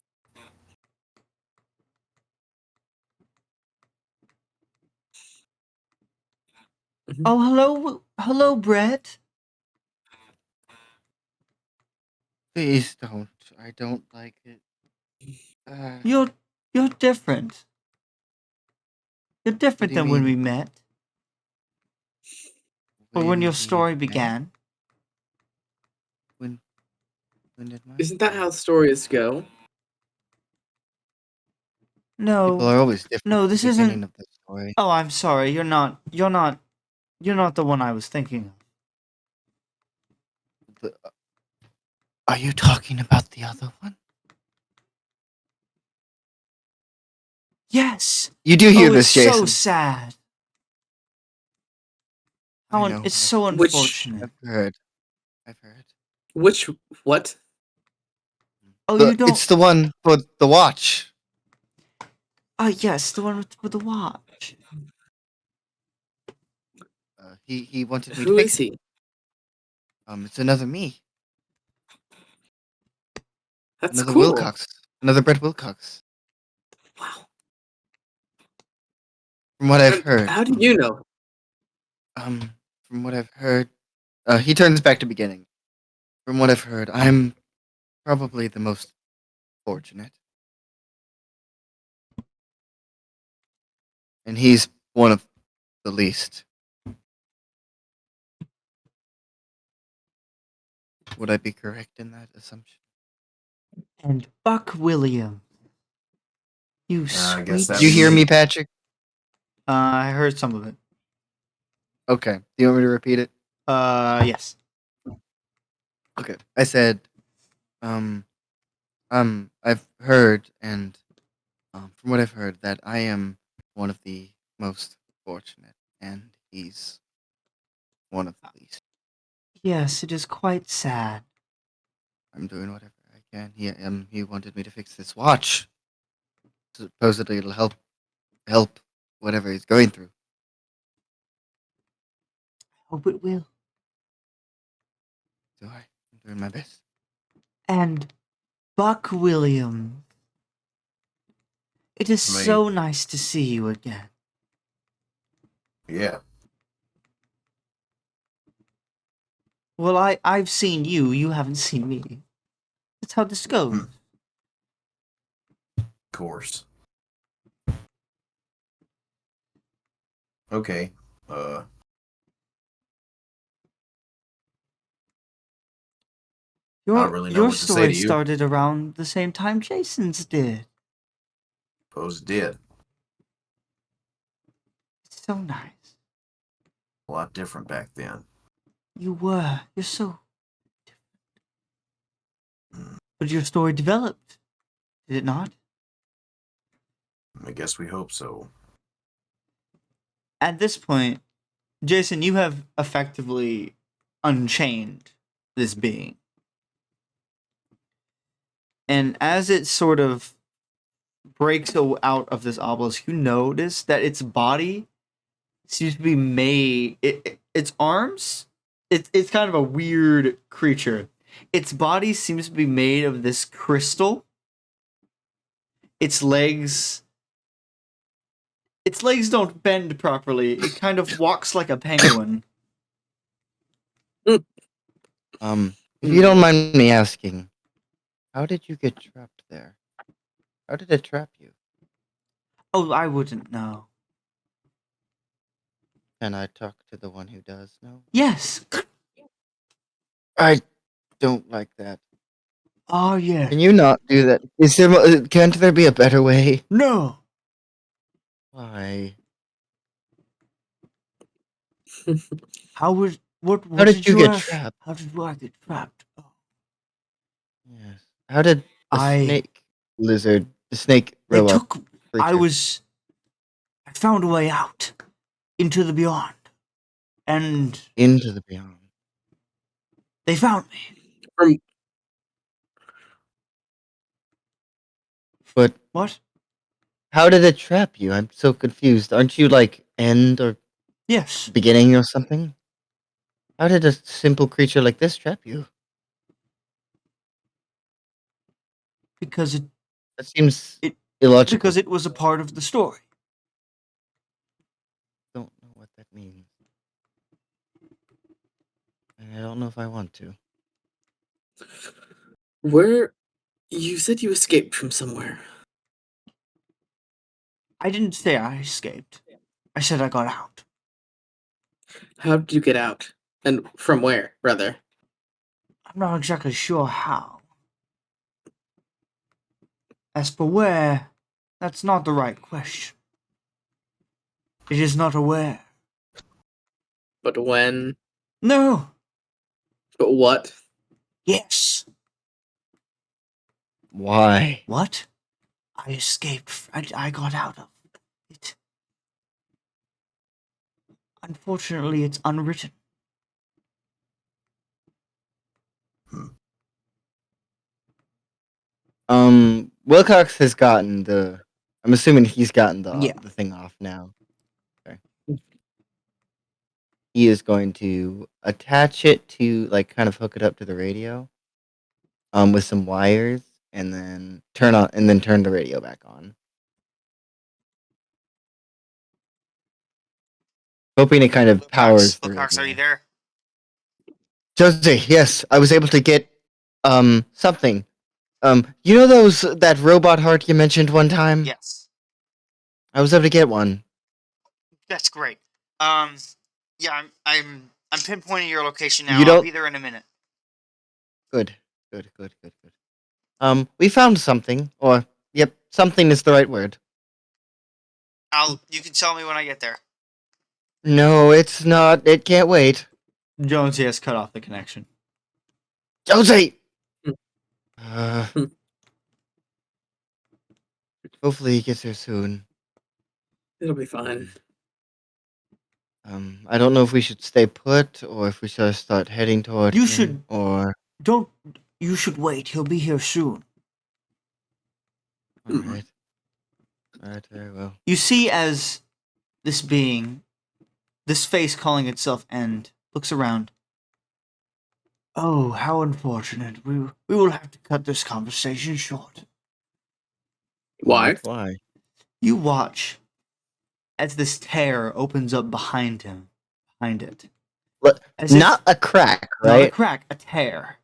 Oh, hello, Brett.
Please don't. I don't like it.
You're different. You're different
do you
than when we
mean?
met, or when your
we
story
met?
began.
When did mine?
Isn't that how stories go?
No,
People are always different.
no,
at
this
the beginning
isn't.
of the story.
Oh, I'm sorry. You're not the one I was thinking of.
Are you talking about the other one?
Yes.
You do hear
Oh,
this,
it's
Jason.
so sad.
I know.
It's so
Which-
unfortunate.
I've heard.
Which what?
Oh, you don't.
It's the one for the watch.
Oh, yes, the one with the watch.
He wanted me to
Who
fix
is
it.
he?
It's another me.
That's
Another
cool.
Wilcox. Another Brett Wilcox.
Wow.
From what I've heard.
How do you know?
From what I've heard, he turns back to beginning. From what I've heard, I'm probably the most fortunate. And he's one of the least. Would I be correct in that assumption?
And Buck William. You
I
sweet.
guess that
Did you hear
would be-
me, Patrick?
I heard some of it.
Okay. Do you want me to repeat it?
Yes.
Okay. I said, I've heard, and from what I've heard, that I am one of the most fortunate, and he's one of the least.
Yes, it is quite sad.
I'm doing whatever I can. He wanted me to fix this watch. Supposedly it'll help whatever he's going through.
Hope it will.
Do I? I'm doing my best.
And Buck William. It is so nice to see you again.
Yeah.
Well, I've seen you. You haven't seen me. That's how this goes.
Of course. Okay.
Your
I don't really know
your
what to say
story
to you.
started around the same time Jason's did.
Suppose it did.
It's so nice.
A lot different back then.
You're so
Hmm.
But your story developed, did it not?
I guess we hope so.
At this point, Jason, you have effectively unchained this being. And as it sort of breaks out of this obelisk, you notice that its body seems to be made. Its arms. It's kind of a weird creature. Its body seems to be made of this crystal. Its legs don't bend properly. It kind of walks like a penguin.
If you don't mind me asking, how did you get trapped there? How did it trap you?
Oh, I wouldn't know.
Can I talk to the one who does know?
Yes.
I don't like that.
Oh, yeah.
Can you not do that? Can't there be a better way?
No.
Why?
What
How did you get
ask?
trapped?
How did I get trapped? Oh,
Yes. How did the snake
they
robot
took,
creature
I found a way out into the beyond. And
into the beyond?
they found me.
From
But
What?
how did it trap you? I'm so confused. Aren't you like end or
Yes.
beginning or something? How did a simple creature like this trap you?
Because
That seems
It-
illogical.
because it was a part of the story.
Don't know what that means. And I don't know if I want to.
where you said you escaped from somewhere.
I didn't say I escaped. I said I got out.
How did you get out? And from where, rather?
I'm not exactly sure how. As for where, that's not the right question. It is not a where.
But when?
No.
But what?
Yes.
Why?
What? I escaped. I got out of it. Unfortunately, it's unwritten.
Wilcox has gotten the. I'm assuming he's gotten
Yeah.
the thing off now. Okay. He is going to attach it to like kind of hook it up to the radio, with some wires, and then turn the radio back on. Hoping it kind of powers the
Wilcox,
radio.
are you there?
Josie, yes, I was able to get something. You know that robot heart you mentioned one time?
Yes.
I was able to get one.
That's great. Yeah, I'm pinpointing your location now.
You
I'll
don't-
be there in a minute.
Good. We found something, or yep, something is the right word.
You can tell me when I get there.
No, it's not. It can't wait.
Jonesy has cut off the connection.
Josie.
Hmm.
Hopefully he gets here soon.
It'll be fine.
I don't know if we should stay put or if we should start heading toward
You
him,
should-
or
You should wait. He'll be here soon.
all right. All right, very well.
You see, as this being, this face calling itself End, looks around. Oh, how unfortunate. We will have to cut this conversation short.
Why?
Why?
You watch as this tear opens up behind it.
What?
As if-
Not a crack,
Not a
right?
crack, a tear.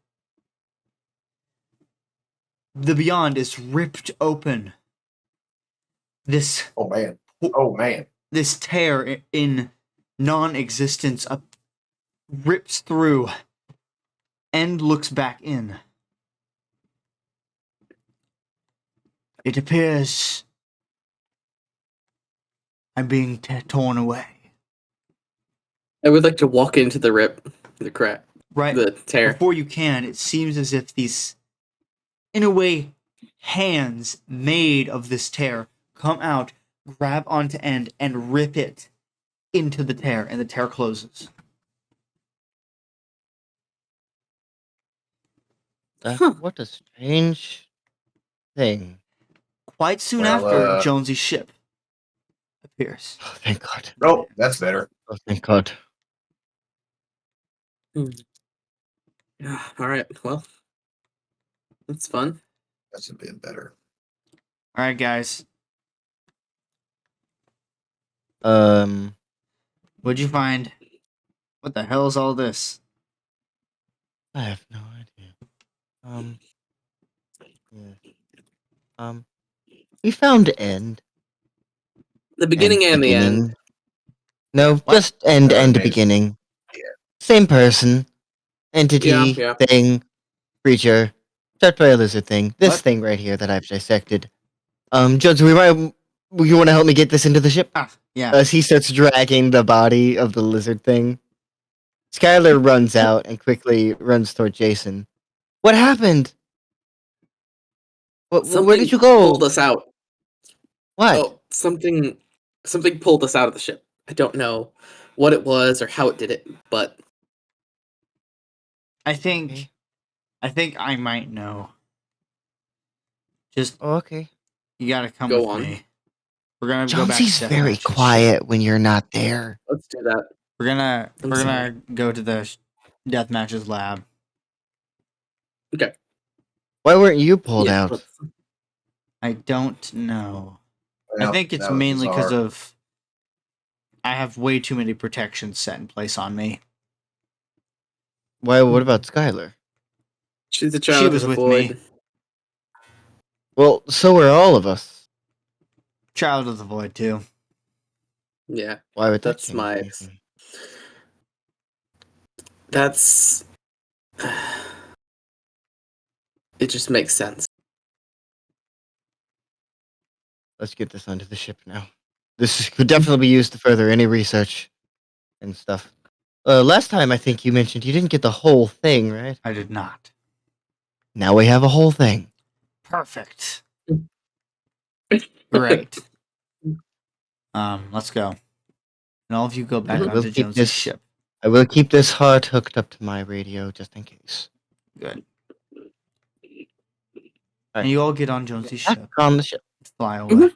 The beyond is ripped open. This
Oh man. Oh man.
this tear in non-existence rips through and looks back in. It appears I'm being torn away.
I would like to walk into the rip, the crack,
Right
the tear.
before you can, it seems as if these, in a way, hands made of this tear come out, grab onto End, and rip it into the tear, and the tear closes.
What a strange thing.
Quite soon
Well,
after, Jonesy's ship appears.
Oh, thank God.
Oh, that's better.
Oh, thank God.
Yeah, all right. Well, that's fun.
That's a bit better.
All right, guys. What'd you find? What the hell is all this?
I have no idea. Yeah. We found End.
The beginning and the end.
No, just End
Made it.
beginning.
Yeah.
Same person. entity,
Yeah.
thing, creature, touched by a lizard thing. This
What?
thing right here that I've dissected. Jones, you want to help me get this into the ship?
Yeah.
As he starts dragging the body of the lizard thing, Skylar runs out and quickly runs toward Jason. What happened? Where did you go?
Pulled us out.
What?
Oh, something pulled us out of the ship. I don't know what it was or how it did it, but
I think I might know. Just
Oh, okay.
you gotta come
Go
with
on.
me. We're gonna go back.
Jonesy's
to
very
Deathmatch's
quiet
ship.
when you're not there.
let's do that.
We're gonna
sorry.
go to the Deathmatch's lab.
Okay.
Why weren't you pulled
Yeah,
out?
let's-
I don't know. I
Well,
think it's
that was
mainly because
bizarre.
of I have way too many protections set in place on me.
Why? What about Skylar?
She's a
She
child
was
of the
with me.
void.
Well, so are all of us.
Child of the Void too.
Yeah,
Why would that
That's
change
my-
anything?
that's. It just makes sense.
Let's get this onto the ship now. Could definitely be used to further any research and stuff. Last time I think you mentioned you didn't get the whole thing, right?
I did not.
Now we have a whole thing.
Perfect. Great. Let's go. And all of you go back
Mhm.
We'll
onto
keep
Jones's
this-
ship.
I will keep this heart hooked up to my radio just in case.
Good.
Alright.
And you all get on Jonesy's
Back
ship.
on the ship.
Fly away.
Mhm.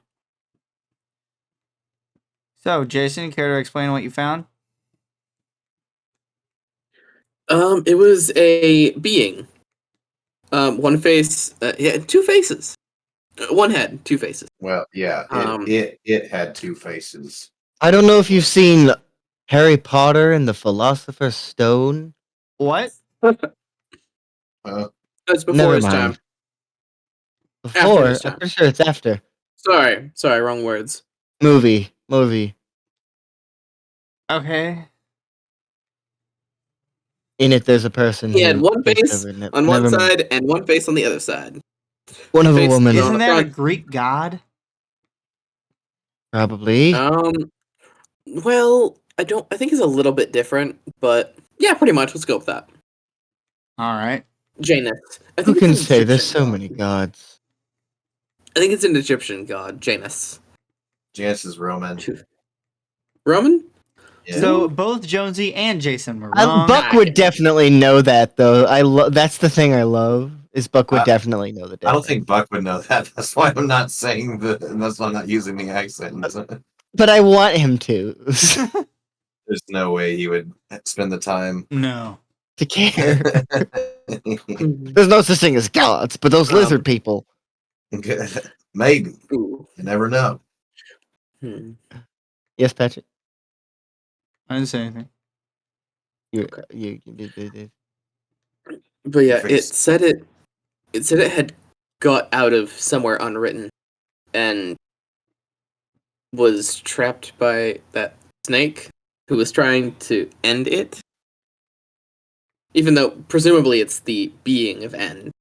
So, Jason, care to explain what you found?
It was a being. One face. Yeah, two faces. One head, two faces.
Well, yeah, it had two faces.
I don't know if you've seen Harry Potter and the Philosopher's Stone.
What?
That's before
Never
his
mind.
time.
Before?
his
I'm
time.
pretty sure it's after.
Sorry, wrong words.
Movie.
Okay.
In it, there's a person.
He had
who
one
takes
face
over it.
on one
Never mind.
side and one face on the other side.
One of a
face
woman,
is
Isn't
the
that a
front.
Greek god?
probably.
Well, I think it's a little bit different, but yeah, pretty much. Let's go with that.
All right.
Janus. I
Who
think
can
it's an
say? There's
Egyptian
so
god.
many gods.
I think it's an Egyptian god, Janus.
Janus is Roman.
Roman?
Yeah.
So both Jonesy and Jason were wrong.
Buck would definitely know that, though. That's the thing I love. Is Buck would definitely know the difference.
I don't think Buck would know that. That's why I'm not saying that's why I'm not using the accent.
But I want him to.
There's no way he would spend the time.
No.
to care. There's no such thing as gods, but those lizard people.
Maybe.
Ooh.
You never know.
Hmm.
Yes, Patrick.
I didn't say anything.
You did.
But yeah, it
Face.
said it had got out of somewhere unwritten and was trapped by that snake who was trying to end it. Even though presumably it's the being of end.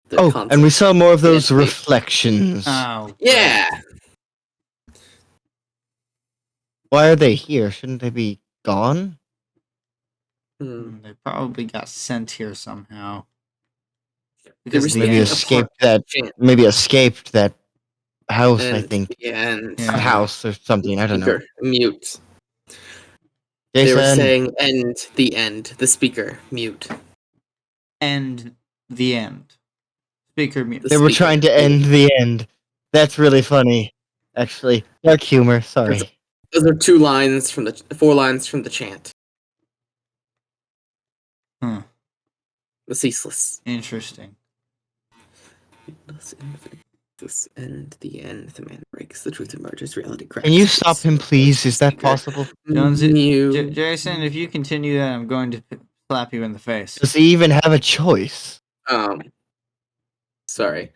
The
Oh,
concept.
and we saw more of those
Yeah,
reflections.
Oh.
Yeah.
Why are they here? Shouldn't they be gone?
Hmm.
They probably got sent here somehow.
They
Because
were
the
Maybe
speaking
end-
of
escaped that house. I
and
think
the end.
Yeah.
a house or something. I don't know.
Speaker, mute. They were
Jason,
saying end, the end. The speaker, mute.
end the end. Speaker mute.
The
they were
speaker,
trying to
mute.
end the end. That's really funny. Actually, dark humor. Sorry.
Those are 4 lines from the chant.
Huh.
The ceaseless.
Interesting.
This end, the end. The man breaks. The truth emerges. Reality cracks.
Can you stop him, please? Is that
Speaker,
possible?
Jonesy,
mute.
Jason, if you continue that, I'm going to slap you in the face.
Does he even have a choice?
Sorry.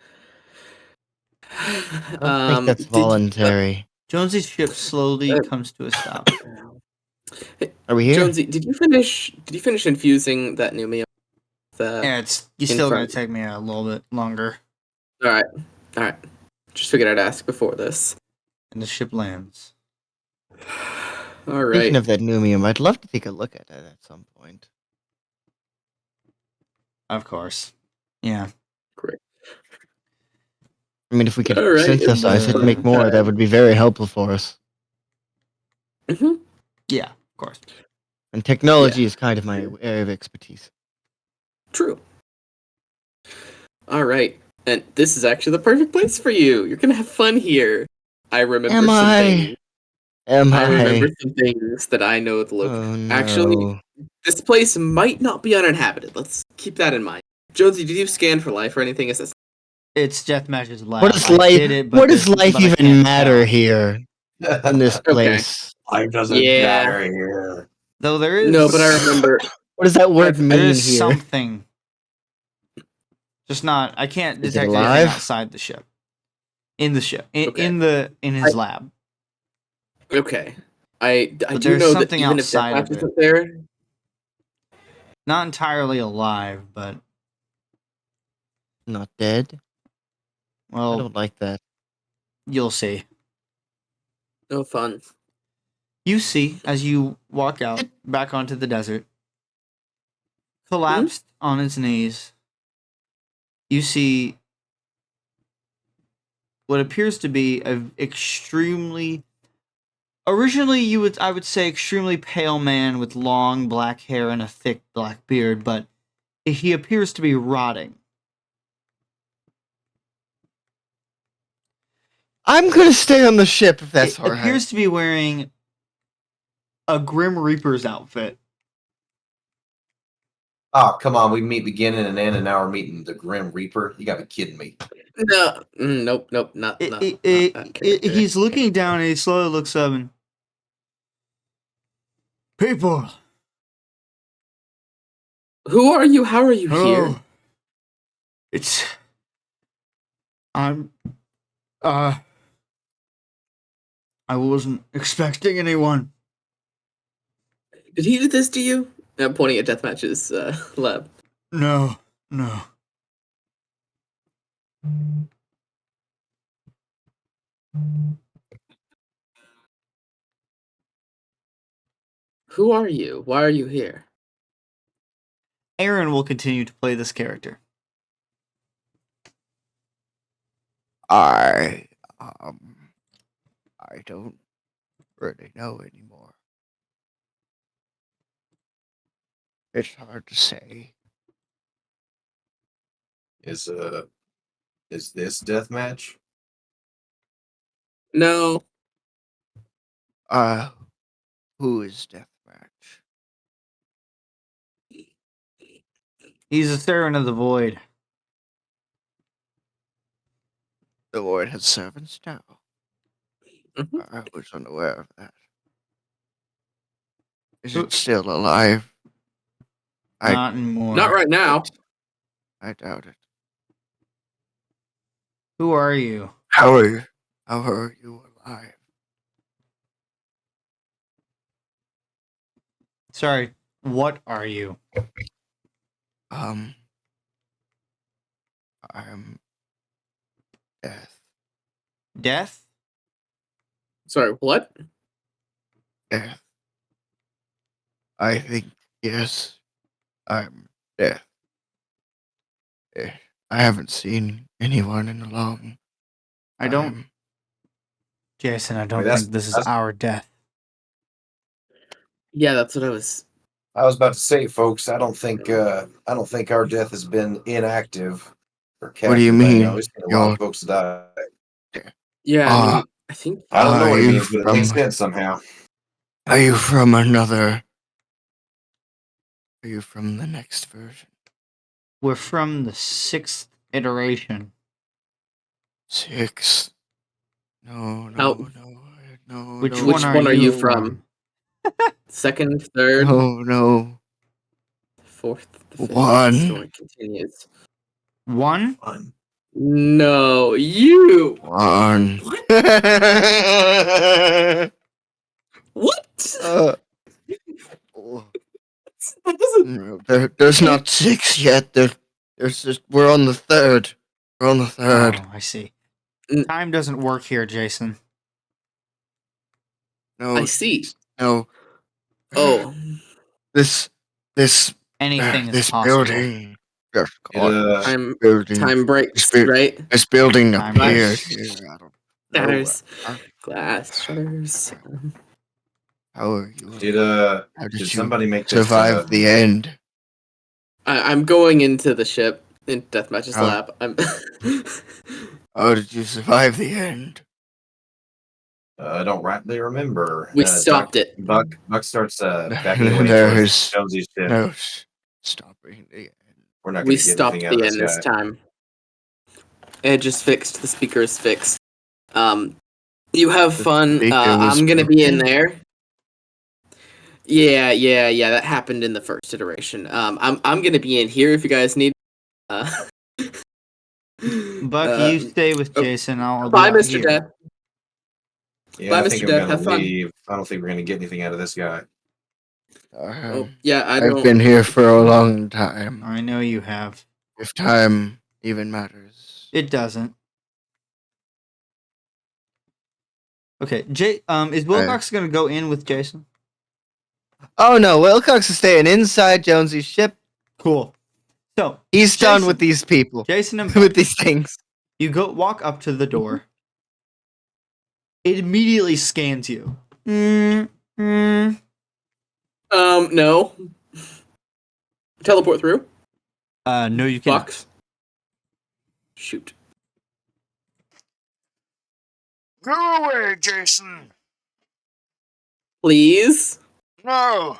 I don't think that's voluntary.
Jonesy's ship slowly comes to a stop.
Are we here?
Jonesy, did you finish infusing that Numia?
Yeah, it's you're
in
still gonna
front.
take me a little bit longer.
All right. Just figured I'd ask before this.
And the ship lands.
All right.
Speaking of that Numium, I'd love to take a look at it at some point.
Of course. Yeah.
Great.
I mean, if we could
All right,
synthesize it and make
it's
more,
time.
that would be very helpful for us.
Hmm.
Yeah, of course.
And technology is kind of my area of expertise.
True. All right, and this is actually the perfect place for you. You're gonna have fun here. I remember
Am
some
I?
things.
Am
I
I?
remember some things that I know the look.
Oh, no.
Actually, this place might not be uninhabited. Let's keep that in mind. Jonesy, did you scan for life or anything? Is this
It's Deathmatch's lab.
What does
I
life?
did it, but
What does
this-
life
but I
even
can't
matter
tell.
here in this
Okay.
place?
Life doesn't
Yeah.
matter here.
Though there is
No, but I remember.
What does that word
There
mean
there
here?
is something. Just not. I can't
Is it
detect
alive?
anything outside the ship. In the ship.
Okay.
In his lab.
Okay. I
But
do
there's
know that
something
even if
outside of
Deathmatch
it.
isn't there,
Not entirely alive, but
Not dead. I
well,
don't like that.
you'll see.
no fun.
You see as you walk out back onto the desert, collapsed on its knees. You see what appears to be an extremely originally I would say extremely pale man with long black hair and a thick black beard, but he appears to be rotting.
I'm gonna stay on the ship if that's
It
alright.
appears to be wearing a Grim Reaper's outfit.
Oh, come on. We meet beginning and end, and now we're meeting the Grim Reaper. You gotta be kidding me.
No, nope, not that character.
He's looking down and he slowly looks up and people.
Who are you? How are you
Hello.
here?
It's I'm I wasn't expecting anyone.
Did he do this to you? I'm pointing at Deathmatch's lab.
No.
Who are you? Why are you here?
Aaron will continue to play this character.
I don't really know anymore. It's hard to say.
Is this deathmatch?
No.
Who is Deathmatch?
He's a servant of the void.
The Void has servants now.
Mhm.
I was unaware of that. Is
Who-
it still alive?
Not anymore.
Not right now.
I doubt it.
Who are you?
How are you alive?
Sorry, what are you?
I'm Death.
Death?
Sorry, what?
Death. I think, yes, I'm Death. I haven't seen anyone in a long
I don't
time.
Jason, I don't
that's-
think this is
that's-
our death.
Yeah, that's what I was.
I was about to say, folks. I don't think our death has been inactive. Or
What do you
captive. I
mean?
know we've seen a lot
You're-
of folks die.
Yeah, I mean, I think.
I don't know what it
Are you
means, but it
from-
makes sense somehow.
Are you from another? Are you from the next version?
We're from the 6th iteration.
6. No.
Which
no,
one
one
are
are
you
you from? Second, third,
No.
fourth, the fifth.
One.
The story continues.
One?
Fun.
No, you.
One.
What?
Oh. There's not 6 yet. There's just we're on the 3rd. We're on the 3rd.
Oh, I see.
Mm.
Time doesn't work here, Jason.
No,
I see.
no.
Oh,
This
Anything is
this
possible.
building. Just
It,
God,
time
building.
time breaks,
This
right?
This building
Time
appeared
breaks.
here. I don't know.
Shatters, glass shutters.
How are you?
did
How did you
somebody make this,
survive the end?
I'm going into the ship in Deathmatch's
Oh.
lab. I'm.
How did you survive the end?
I don't rightly remember.
We stopped it.
Buck starts backing away
There's
towards Jonesy's ship.
no stopping the end.
We're not
We
going to get
stopped
anything out
the
of
end
this
this
guy.
time. Edge is fixed. The speaker is fixed. You have
The
fun.
speaker was
I'm gonna be in
broken?
there. Yeah. That happened in the first iteration. I'm gonna be in here if you guys need.
Buck, you stay with
oh,
Jason. I'll
bye,
be out
Mr.
here.
Death.
Yeah,
Bye,
I think
Mr.
I'm
Death.
going
Have
to
fun.
leave. I don't think we're going to get anything out of this guy.
Oh, yeah, I
I've
don't.
been here for a long time.
I know you have.
If time even matters.
It doesn't. Okay, is Wilcox gonna go in with Jason?
Oh no, Wilcox is staying inside Jonesy's ship.
Cool. So
He's done with
Jason.
these people.
Jason and
With these things.
you walk up to the door. It immediately scans you.
No. Teleport through.
No, you can't.
Box. Shoot.
Go away, Jason.
Please.
No,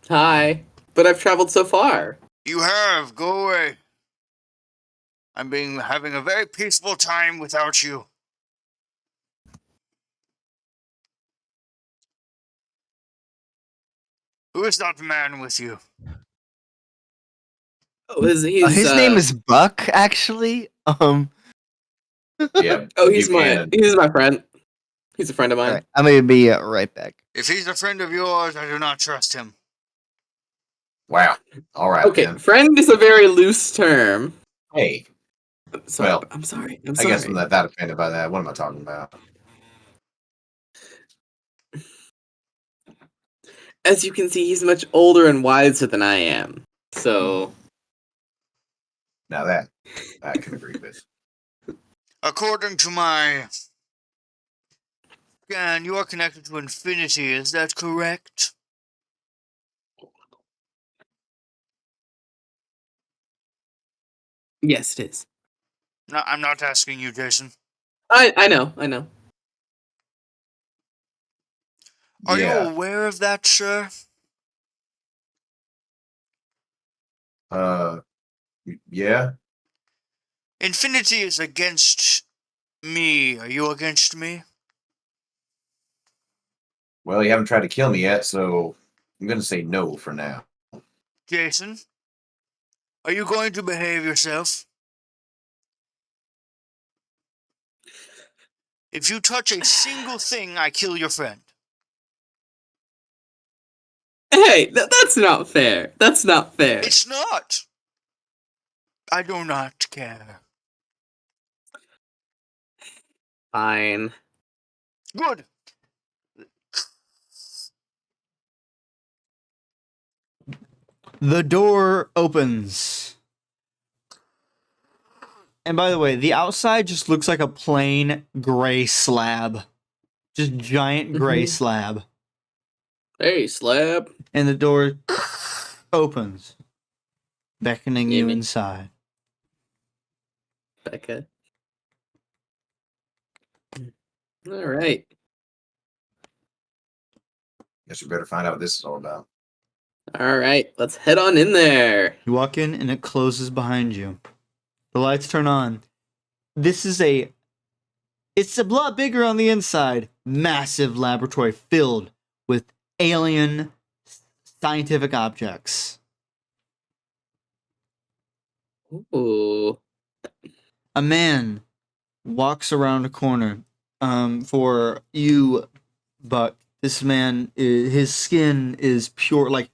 Hi. But I've traveled so far.
you have. Go away. I'm having a very peaceful time without you. Who is that man with you?
Oh, his
Name is Buck, actually.
Yeah.
Oh, he's
Buchanan.
my friend. He's a friend of mine.
Alright, I'm gonna be right back.
If he's a friend of yours, I do not trust him.
Wow. All right.
Okay,
Then.
friend is a very loose term.
Hey,
Sorry,
Well,
I'm sorry.
I guess I'm not that offended by that. What am I talking about?
As you can see, he's much older and wiser than I am. So,
Now that I can agree with.
According to my scan, you are connected to infinity. Is that correct?
yes, it is.
No, I'm not asking you, Jason.
I know.
Are you
Yeah.
aware of that, sir?
Yeah.
Infinity is against me. Are you against me?
Well, you haven't tried to kill me yet, so I'm going to say no for now.
Jason, are you going to behave yourself? If you touch a single thing, I kill your friend.
Hey, that's not fair. That's not fair.
It's not. I do not care.
Fine.
Good.
The door opens. And by the way, the outside just looks like a plain gray slab. Just giant gray slab.
Hey, slab.
And the door opens, beckoning you
Amy.
inside.
Becca. All right.
Guess we better find out what this is all about.
All right. Let's head on in there.
You walk in and it closes behind you. The lights turn on. It's a lot bigger on the inside. Massive laboratory filled with alien scientific objects.
Ooh.
A man walks around a corner. For you, Buck, this man, his skin is pure, like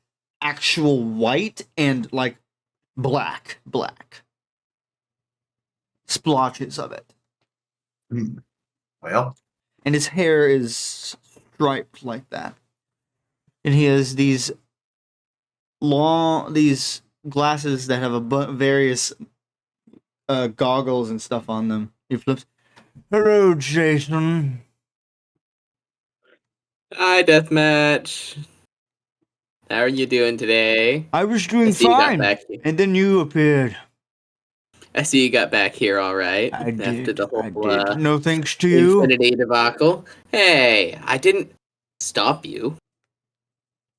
actual white and like black splotches of it.
Well,
And his hair is striped like that. And he has these glasses that have various goggles and stuff on them. He flips. Hello, Jason.
Hi, Deathmatch. How are you doing today?
I was doing
I see you got
fine,
back here.
and then you appeared.
I see you got back here all right.
I
After
did.
the whole
I did. No thanks to you.
Infinity debacle. Hey, I didn't stop you.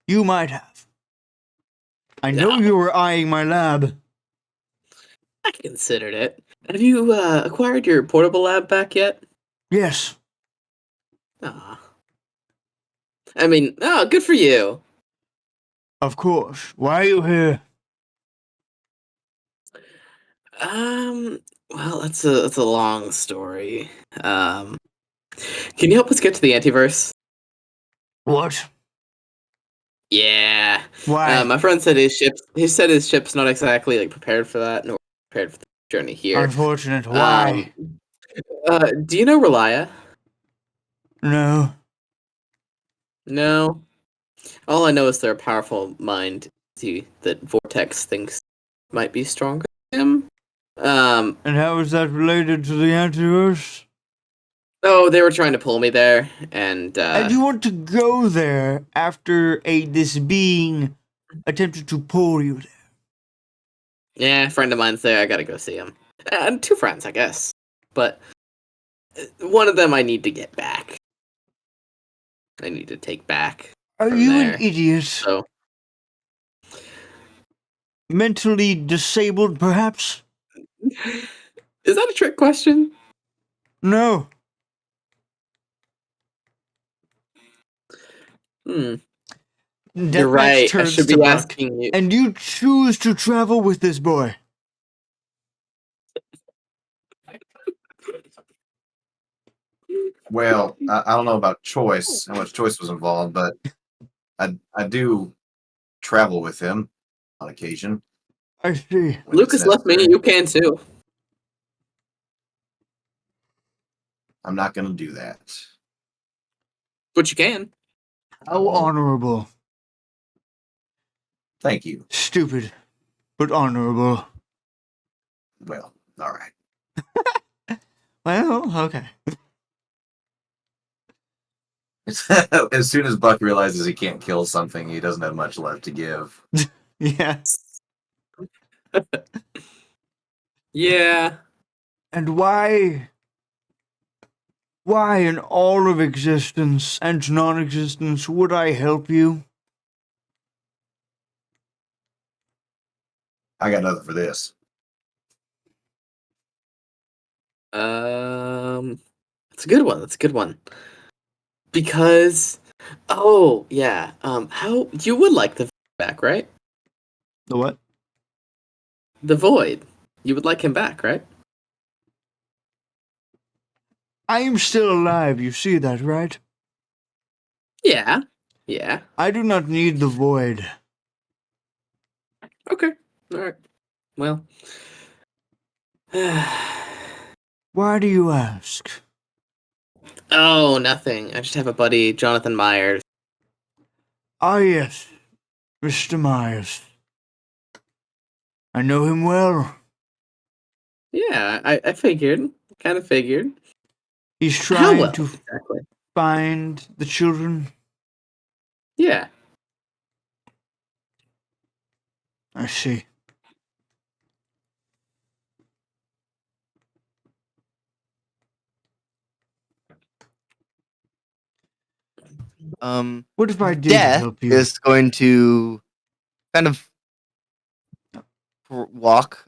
You might have. I know
No.
you were eyeing my lab.
I considered it. Have you acquired your portable lab back yet?
Yes.
Ah. I mean, good for you.
Of course. Why are you here?
Well, that's a long story. Can you help us get to the antiverse?
What?
Yeah.
Why?
My friend said his ship's not exactly like prepared for that, nor prepared for the journey here.
Unfortunate. Why?
Do you know Relia?
No.
No. All I know is they're a powerful mind that Vortex thinks might be stronger than him.
And how is that related to the antiverse?
Oh, they were trying to pull me there, and
And you want to go there after this being attempted to pull you there?
yeah, a friend of mine's there. I gotta go see him. And two friends, I guess. But one of them I need to get back. I need to take back.
Are
from
you
there.
an idiot?
So,
Mentally disabled, perhaps?
is that a trick question?
No.
You're
Deathmatch
right. I
turns
should
to
be
Buck,
asking you.
and you choose to travel with this boy.
well, I don't know about choice, how much choice was involved, but I do travel with him on occasion.
I see.
when it's
Lucas left me.
necessary.
You can too.
I'm not going to do that.
But you can.
How honorable.
Thank you.
Stupid, but honorable.
Well, all right.
Well, okay.
As soon as Buck realizes he can't kill something, he doesn't have much left to give.
Yeah.
Yeah.
And why in all of existence and non-existence would I help you?
I got nothing for this.
That's a good one. That's a good one. Because, yeah. How you would like the back, right?
The what?
The Void. You would like him back, right?
I am still alive, you see that, right?
Yeah. Yeah.
I do not need the void.
Okay. All right. Well.
Why do you ask?
Oh, nothing. I just have a buddy, Jonathan Myers.
Ah, yes, Mr. Myers. I know him well.
Yeah, I figured. Kind of figured.
He's
How
trying
well?
to
Exactly.
find the children.
Yeah.
I see. What if I did
Death
help you?
is going to kind of walk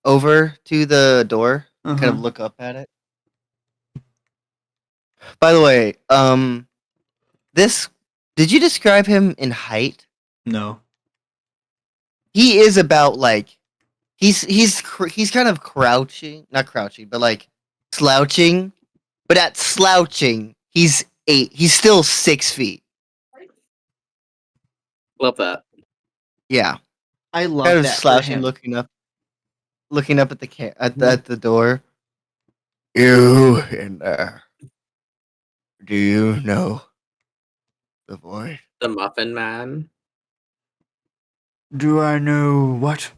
over to the door, kind of look up at it. By the way, this did you describe him in height?
No.
He is about like he's kind of crouching, not crouching, but like slouching. But at slouching, he's 8. He's still 6 feet.
Love that.
Yeah,
I love
kind of
that for
slouching,
him.
looking up at at the door. You in there? Do you know the void?
The Muffin Man.
Do I know what?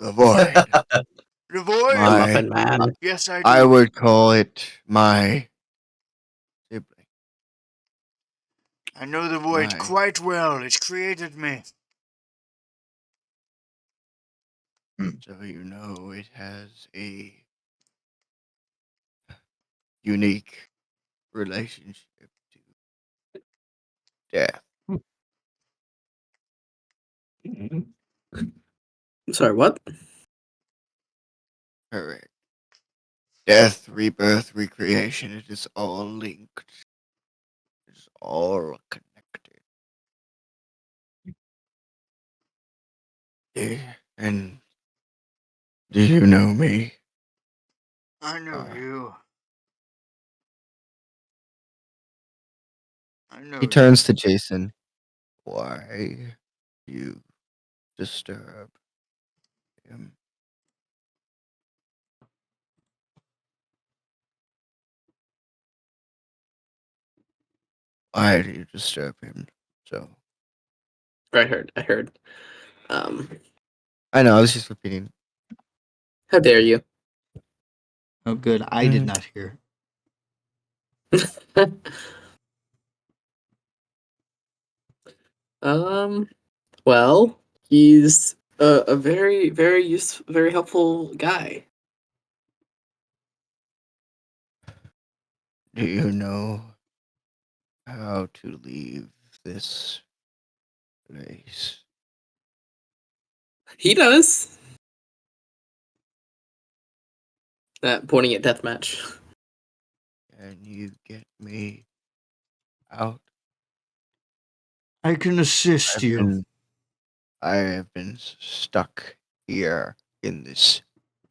The void.
The void?
The
My,
Muffin Man.
Yes, I do.
I would call it my sibling.
I know the void
My-
quite well. It created me.
So you know it has a unique relationship to death.
I'm sorry, what?
Correct. Death, rebirth, recreation. It is all linked. It's all connected. And do you know me?
I know you. I know
He
you.
turns to Jason. Why you disturb him? Why do you disturb him? So
I heard. Um,
I know. I was just repeating.
how dare you?
Oh, good. I did
Mhm.
not hear.
um, well, he's a very, very very helpful guy.
Do you know how to leave this place?
He does. Pointing at Deathmatch.
Can you get me out?
I can assist you.
I have been stuck here in this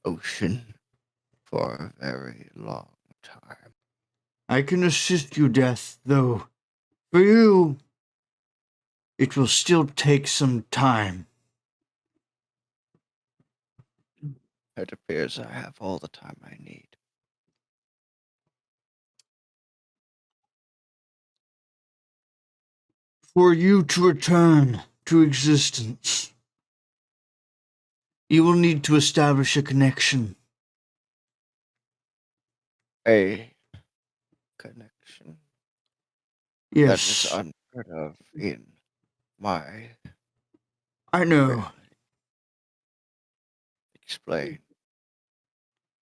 ocean for a very long time.
I can assist you, Death, though. For you, it will still take some time.
It appears I have all the time I need.
For you to return to existence, you will need to establish a connection.
A connection that is
Yes,
unheard of in my
I know.
family. Explain.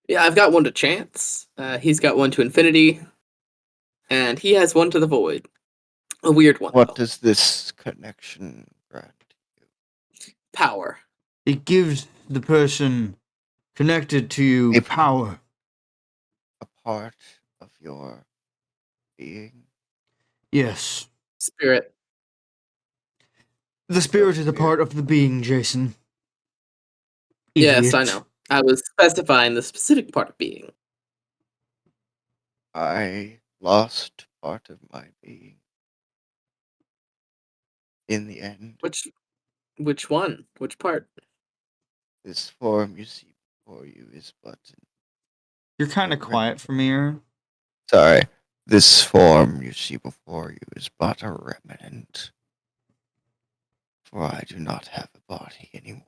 Yeah, I've got one to Chance. He's got one to Infinity, and he has one to the Void. A weird one.
What
Though.
does this connection grant you?
Power?
It gives the person connected to you
A-
power.
A part of your being?
Yes.
Spirit?
The spirit is a
spirit.
part of the being, Jason.
Yes, I
Idiot.
know. I was specifying the specific part of being.
I lost part of my being. In the end,
Which one? Which part?
this form you see before you is but
You're kind of quiet for me, Aaron.
sorry. This form you see before you is but a remnant. For I do not have a body anymore.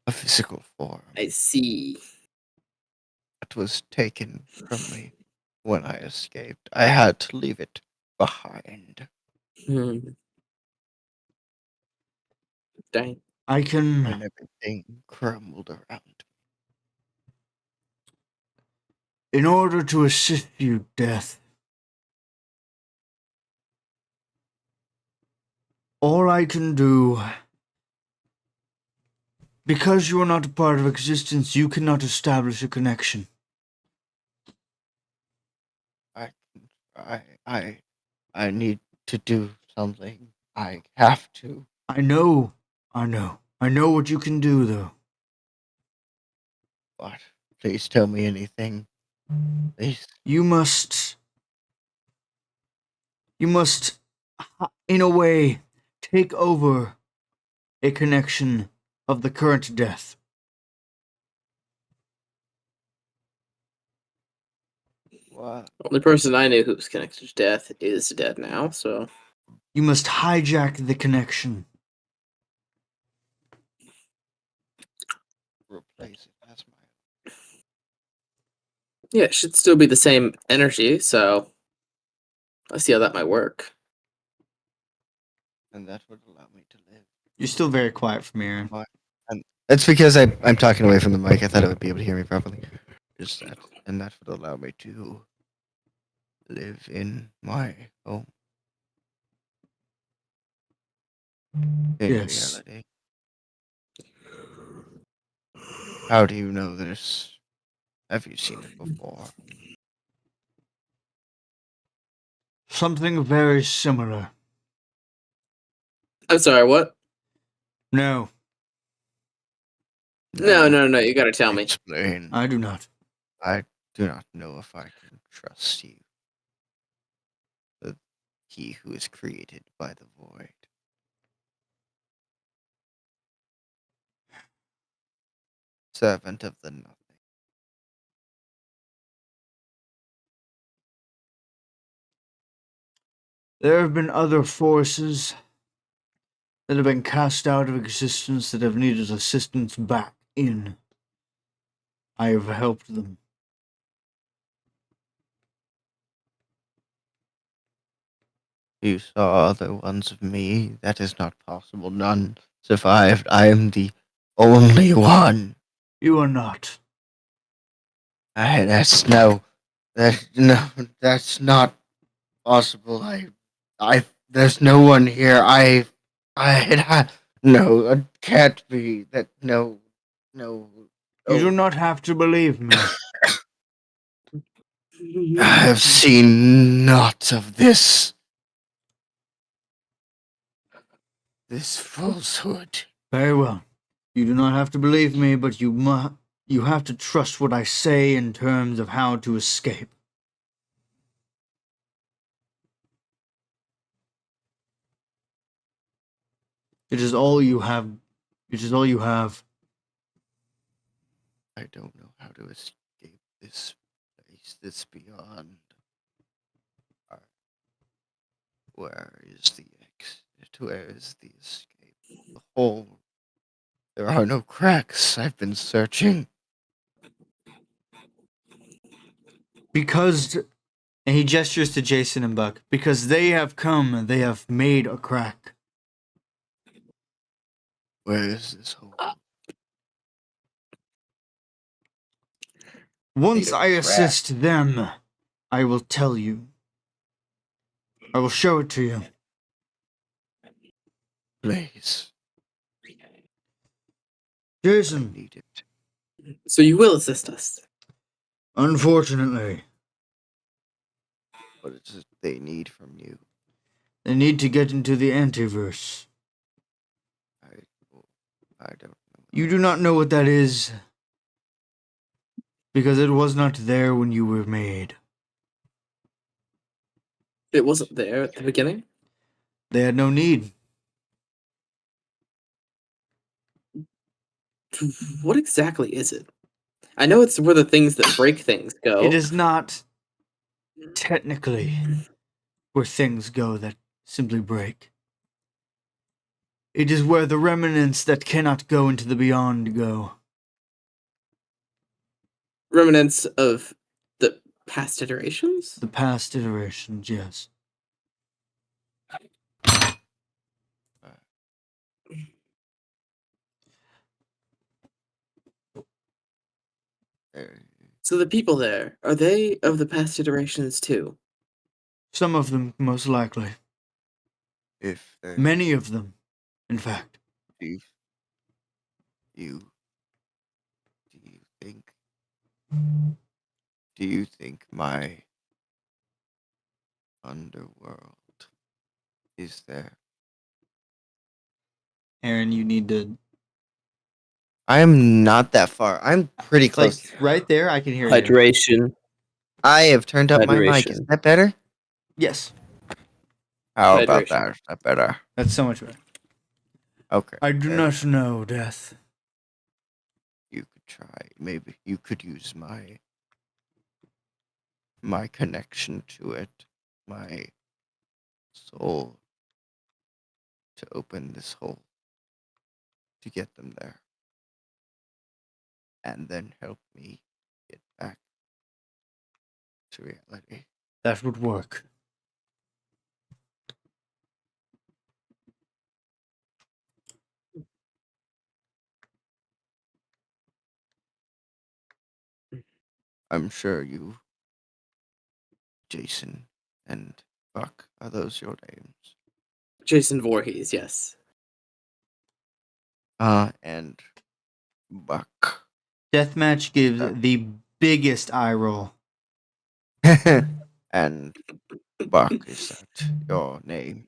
A physical form
I see.
that was taken from me when I escaped. I had to leave it behind.
Hmm. Dang.
I can.
When everything crumbled around me.
In order to assist you, Death, all I can do. Because you are not a part of existence, you cannot establish a connection.
I need to do something. I have to.
I know. I know what you can do, though.
What? Please tell me anything. Please.
You must, in a way, take over a connection of the current death.
What?
Only person I knew who was connected to death is dead now, so
You must hijack the connection.
Replace it. That's my.
yeah, it should still be the same energy, so I see how that might work.
And that would allow me to live.
You're still very quiet from here.
And it's because I'm talking away from the mic. I thought it would be able to hear me properly. Just that, and that would allow me to live in my home. In
Yes.
reality. How do you know this? Have you seen it before?
Something very similar.
I'm sorry, what?
No,
No, you gotta tell me.
Explain.
I do not.
I do not know if I can trust you. He who is created by the void. Servant of the nothing.
There have been other forces that have been cast out of existence that have needed assistance back in. I have helped them.
You saw other ones of me. That is not possible. None survived. I am the only one.
You are not.
That's not possible. There's no one here. No, it can't be. No.
You do not have to believe me.
I have seen naught of this. This falsehood.
Very well. You do not have to believe me, but you have to trust what I say in terms of how to escape. It is all you have. It is all you have.
I don't know how to escape this place, this beyond. Where is the exit? Where is the escape? The hole. There are no cracks. I've been searching.
Because, and he gestures to Jason and Buck, because they have come and they have made a crack.
Where is this hole?
Once
Made a
I
crack.
assist them, I will tell you. I will show it to you.
Please. I
Jason,
need it.
So you will assist us.
unfortunately,
What is it they need from you?
they need to get into the Antiverse.
I don't know.
You do not know what that is, because it was not there when you were made.
It wasn't there at the beginning?
They had no need.
What exactly is it? I know it's where the things that break things go.
It is not technically where things go that simply break. It is where the remnants that cannot go into the beyond go.
Remnants of the past iterations?
The past iterations, yes.
So the people there, are they of the past iterations too?
Some of them, most likely.
If they
Many of them, in fact.
do you think my underworld is there?
Aaron, you need to...
I am not that far. I'm pretty
Like,
close.
right there, I can hear you.
Hydration.
I have turned up my mic. Is
Hydration.
that better?
Yes.
How about
Hydration.
that? Is that better?
That's so much better.
Okay.
I do
then
not know, Death.
You could try. Maybe you could use my connection to it, my soul, to open this hole, to get them there, and then help me get back to reality.
That would work.
I'm sure you, Jason and Buck, are those your names?
Jason Voorhees, yes.
And Buck.
Deathmatch gives the biggest eye roll.
And Buck, is that your name?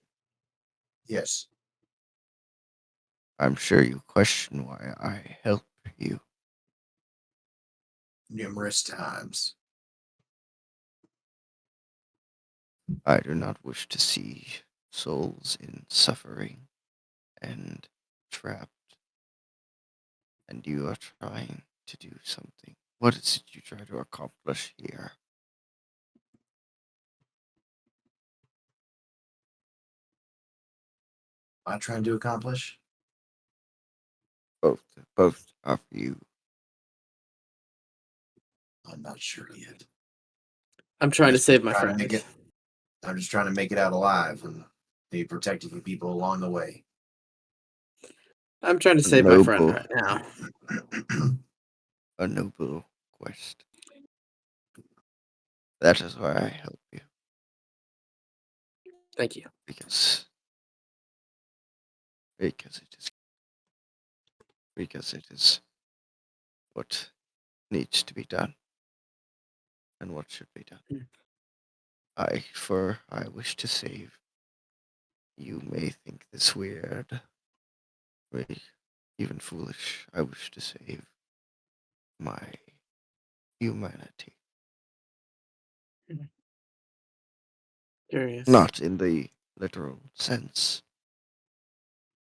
Yes.
I'm sure you question why I help you.
Numerous times.
I do not wish to see souls in suffering and trapped. And you are trying to do something. What is it you try to accomplish here?
I'm trying to accomplish.
Both of you.
I'm not sure yet.
I'm trying to
Just
save my
trying to
friend.
make it- I'm just trying to make it out alive and be protecting you people along the way.
I'm trying to save my friend
Noble.
right now.
A noble quest. That is why I help you.
Thank you.
Because it is what needs to be done and what should be done.
Mm.
I wish to save. You may think this weird, maybe even foolish. I wish to save my humanity.
Curious.
Not in the literal sense,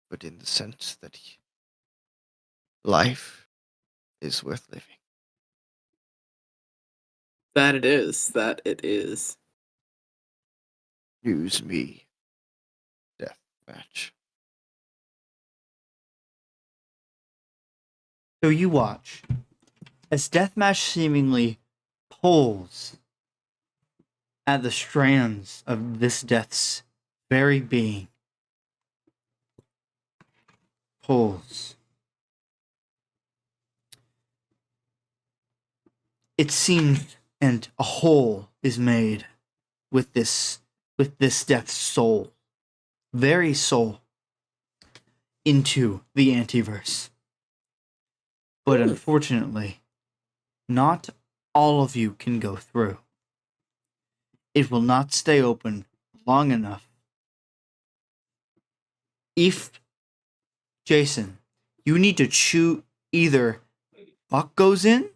but in the sense that life is worth living.
That it is. That it is.
Use me. Death match.
So you watch as Deathmatch seemingly pulls at the strands of this death's very being. Pulls. It seems, and a hole is made with this death's soul, very soul, into the antiverse. But unfortunately, not all of you can go through. It will not stay open long enough. If, Jason, you need to choose either Buck goes in,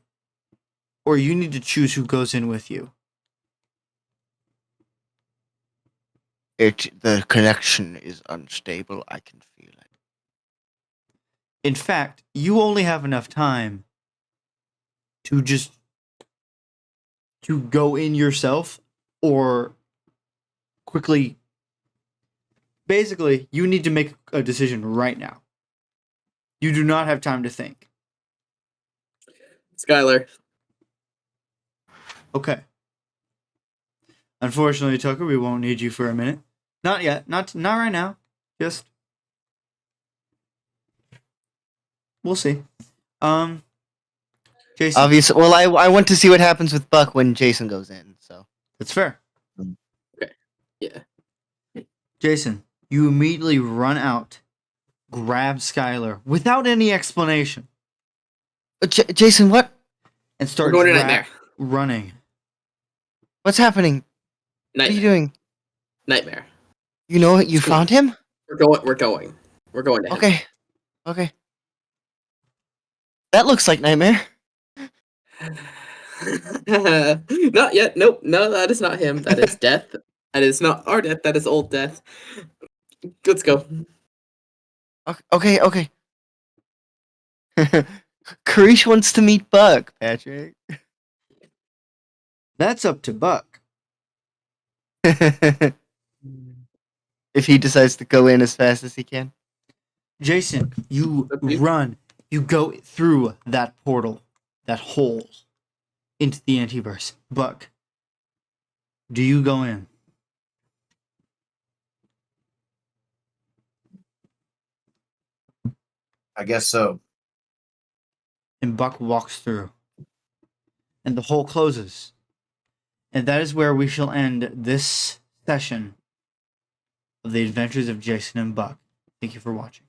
or you need to choose who goes in with you.
The connection is unstable. I can feel it.
In fact, you only have enough time to go in yourself or quickly. Basically, you need to make a decision right now. You do not have time to think.
Skylar.
Okay. Unfortunately, Tucker, we won't need you for a minute. Not yet. Not right now. Just we'll see. Jason.
Obviously, well, I want to see what happens with Buck when Jason goes in. So
That's fair.
Okay. Yeah.
Jason, you immediately run out, grab Skylar without any explanation,
Jason, what?
and start
We're going to Nightmare.
running.
What's happening? What are you doing?
Nightmare.
You know what? You
It's
found him?
We're going to him.
Okay. That looks like Nightmare.
Not yet. Nope. No, that is not him. That is Death That is not our death. That is old death. Let's go.
Okay. Karish wants to meet Buck, Patrick.
That's up to Buck.
If he decides to go in as fast as he can.
Jason, you
Okay.
run. You go through that portal, that hole, into the antiverse. Buck, do you go in?
I guess so.
And Buck walks through. And the hole closes. And that is where we shall end this session of the Adventures of Jason and Buck. Thank you for watching.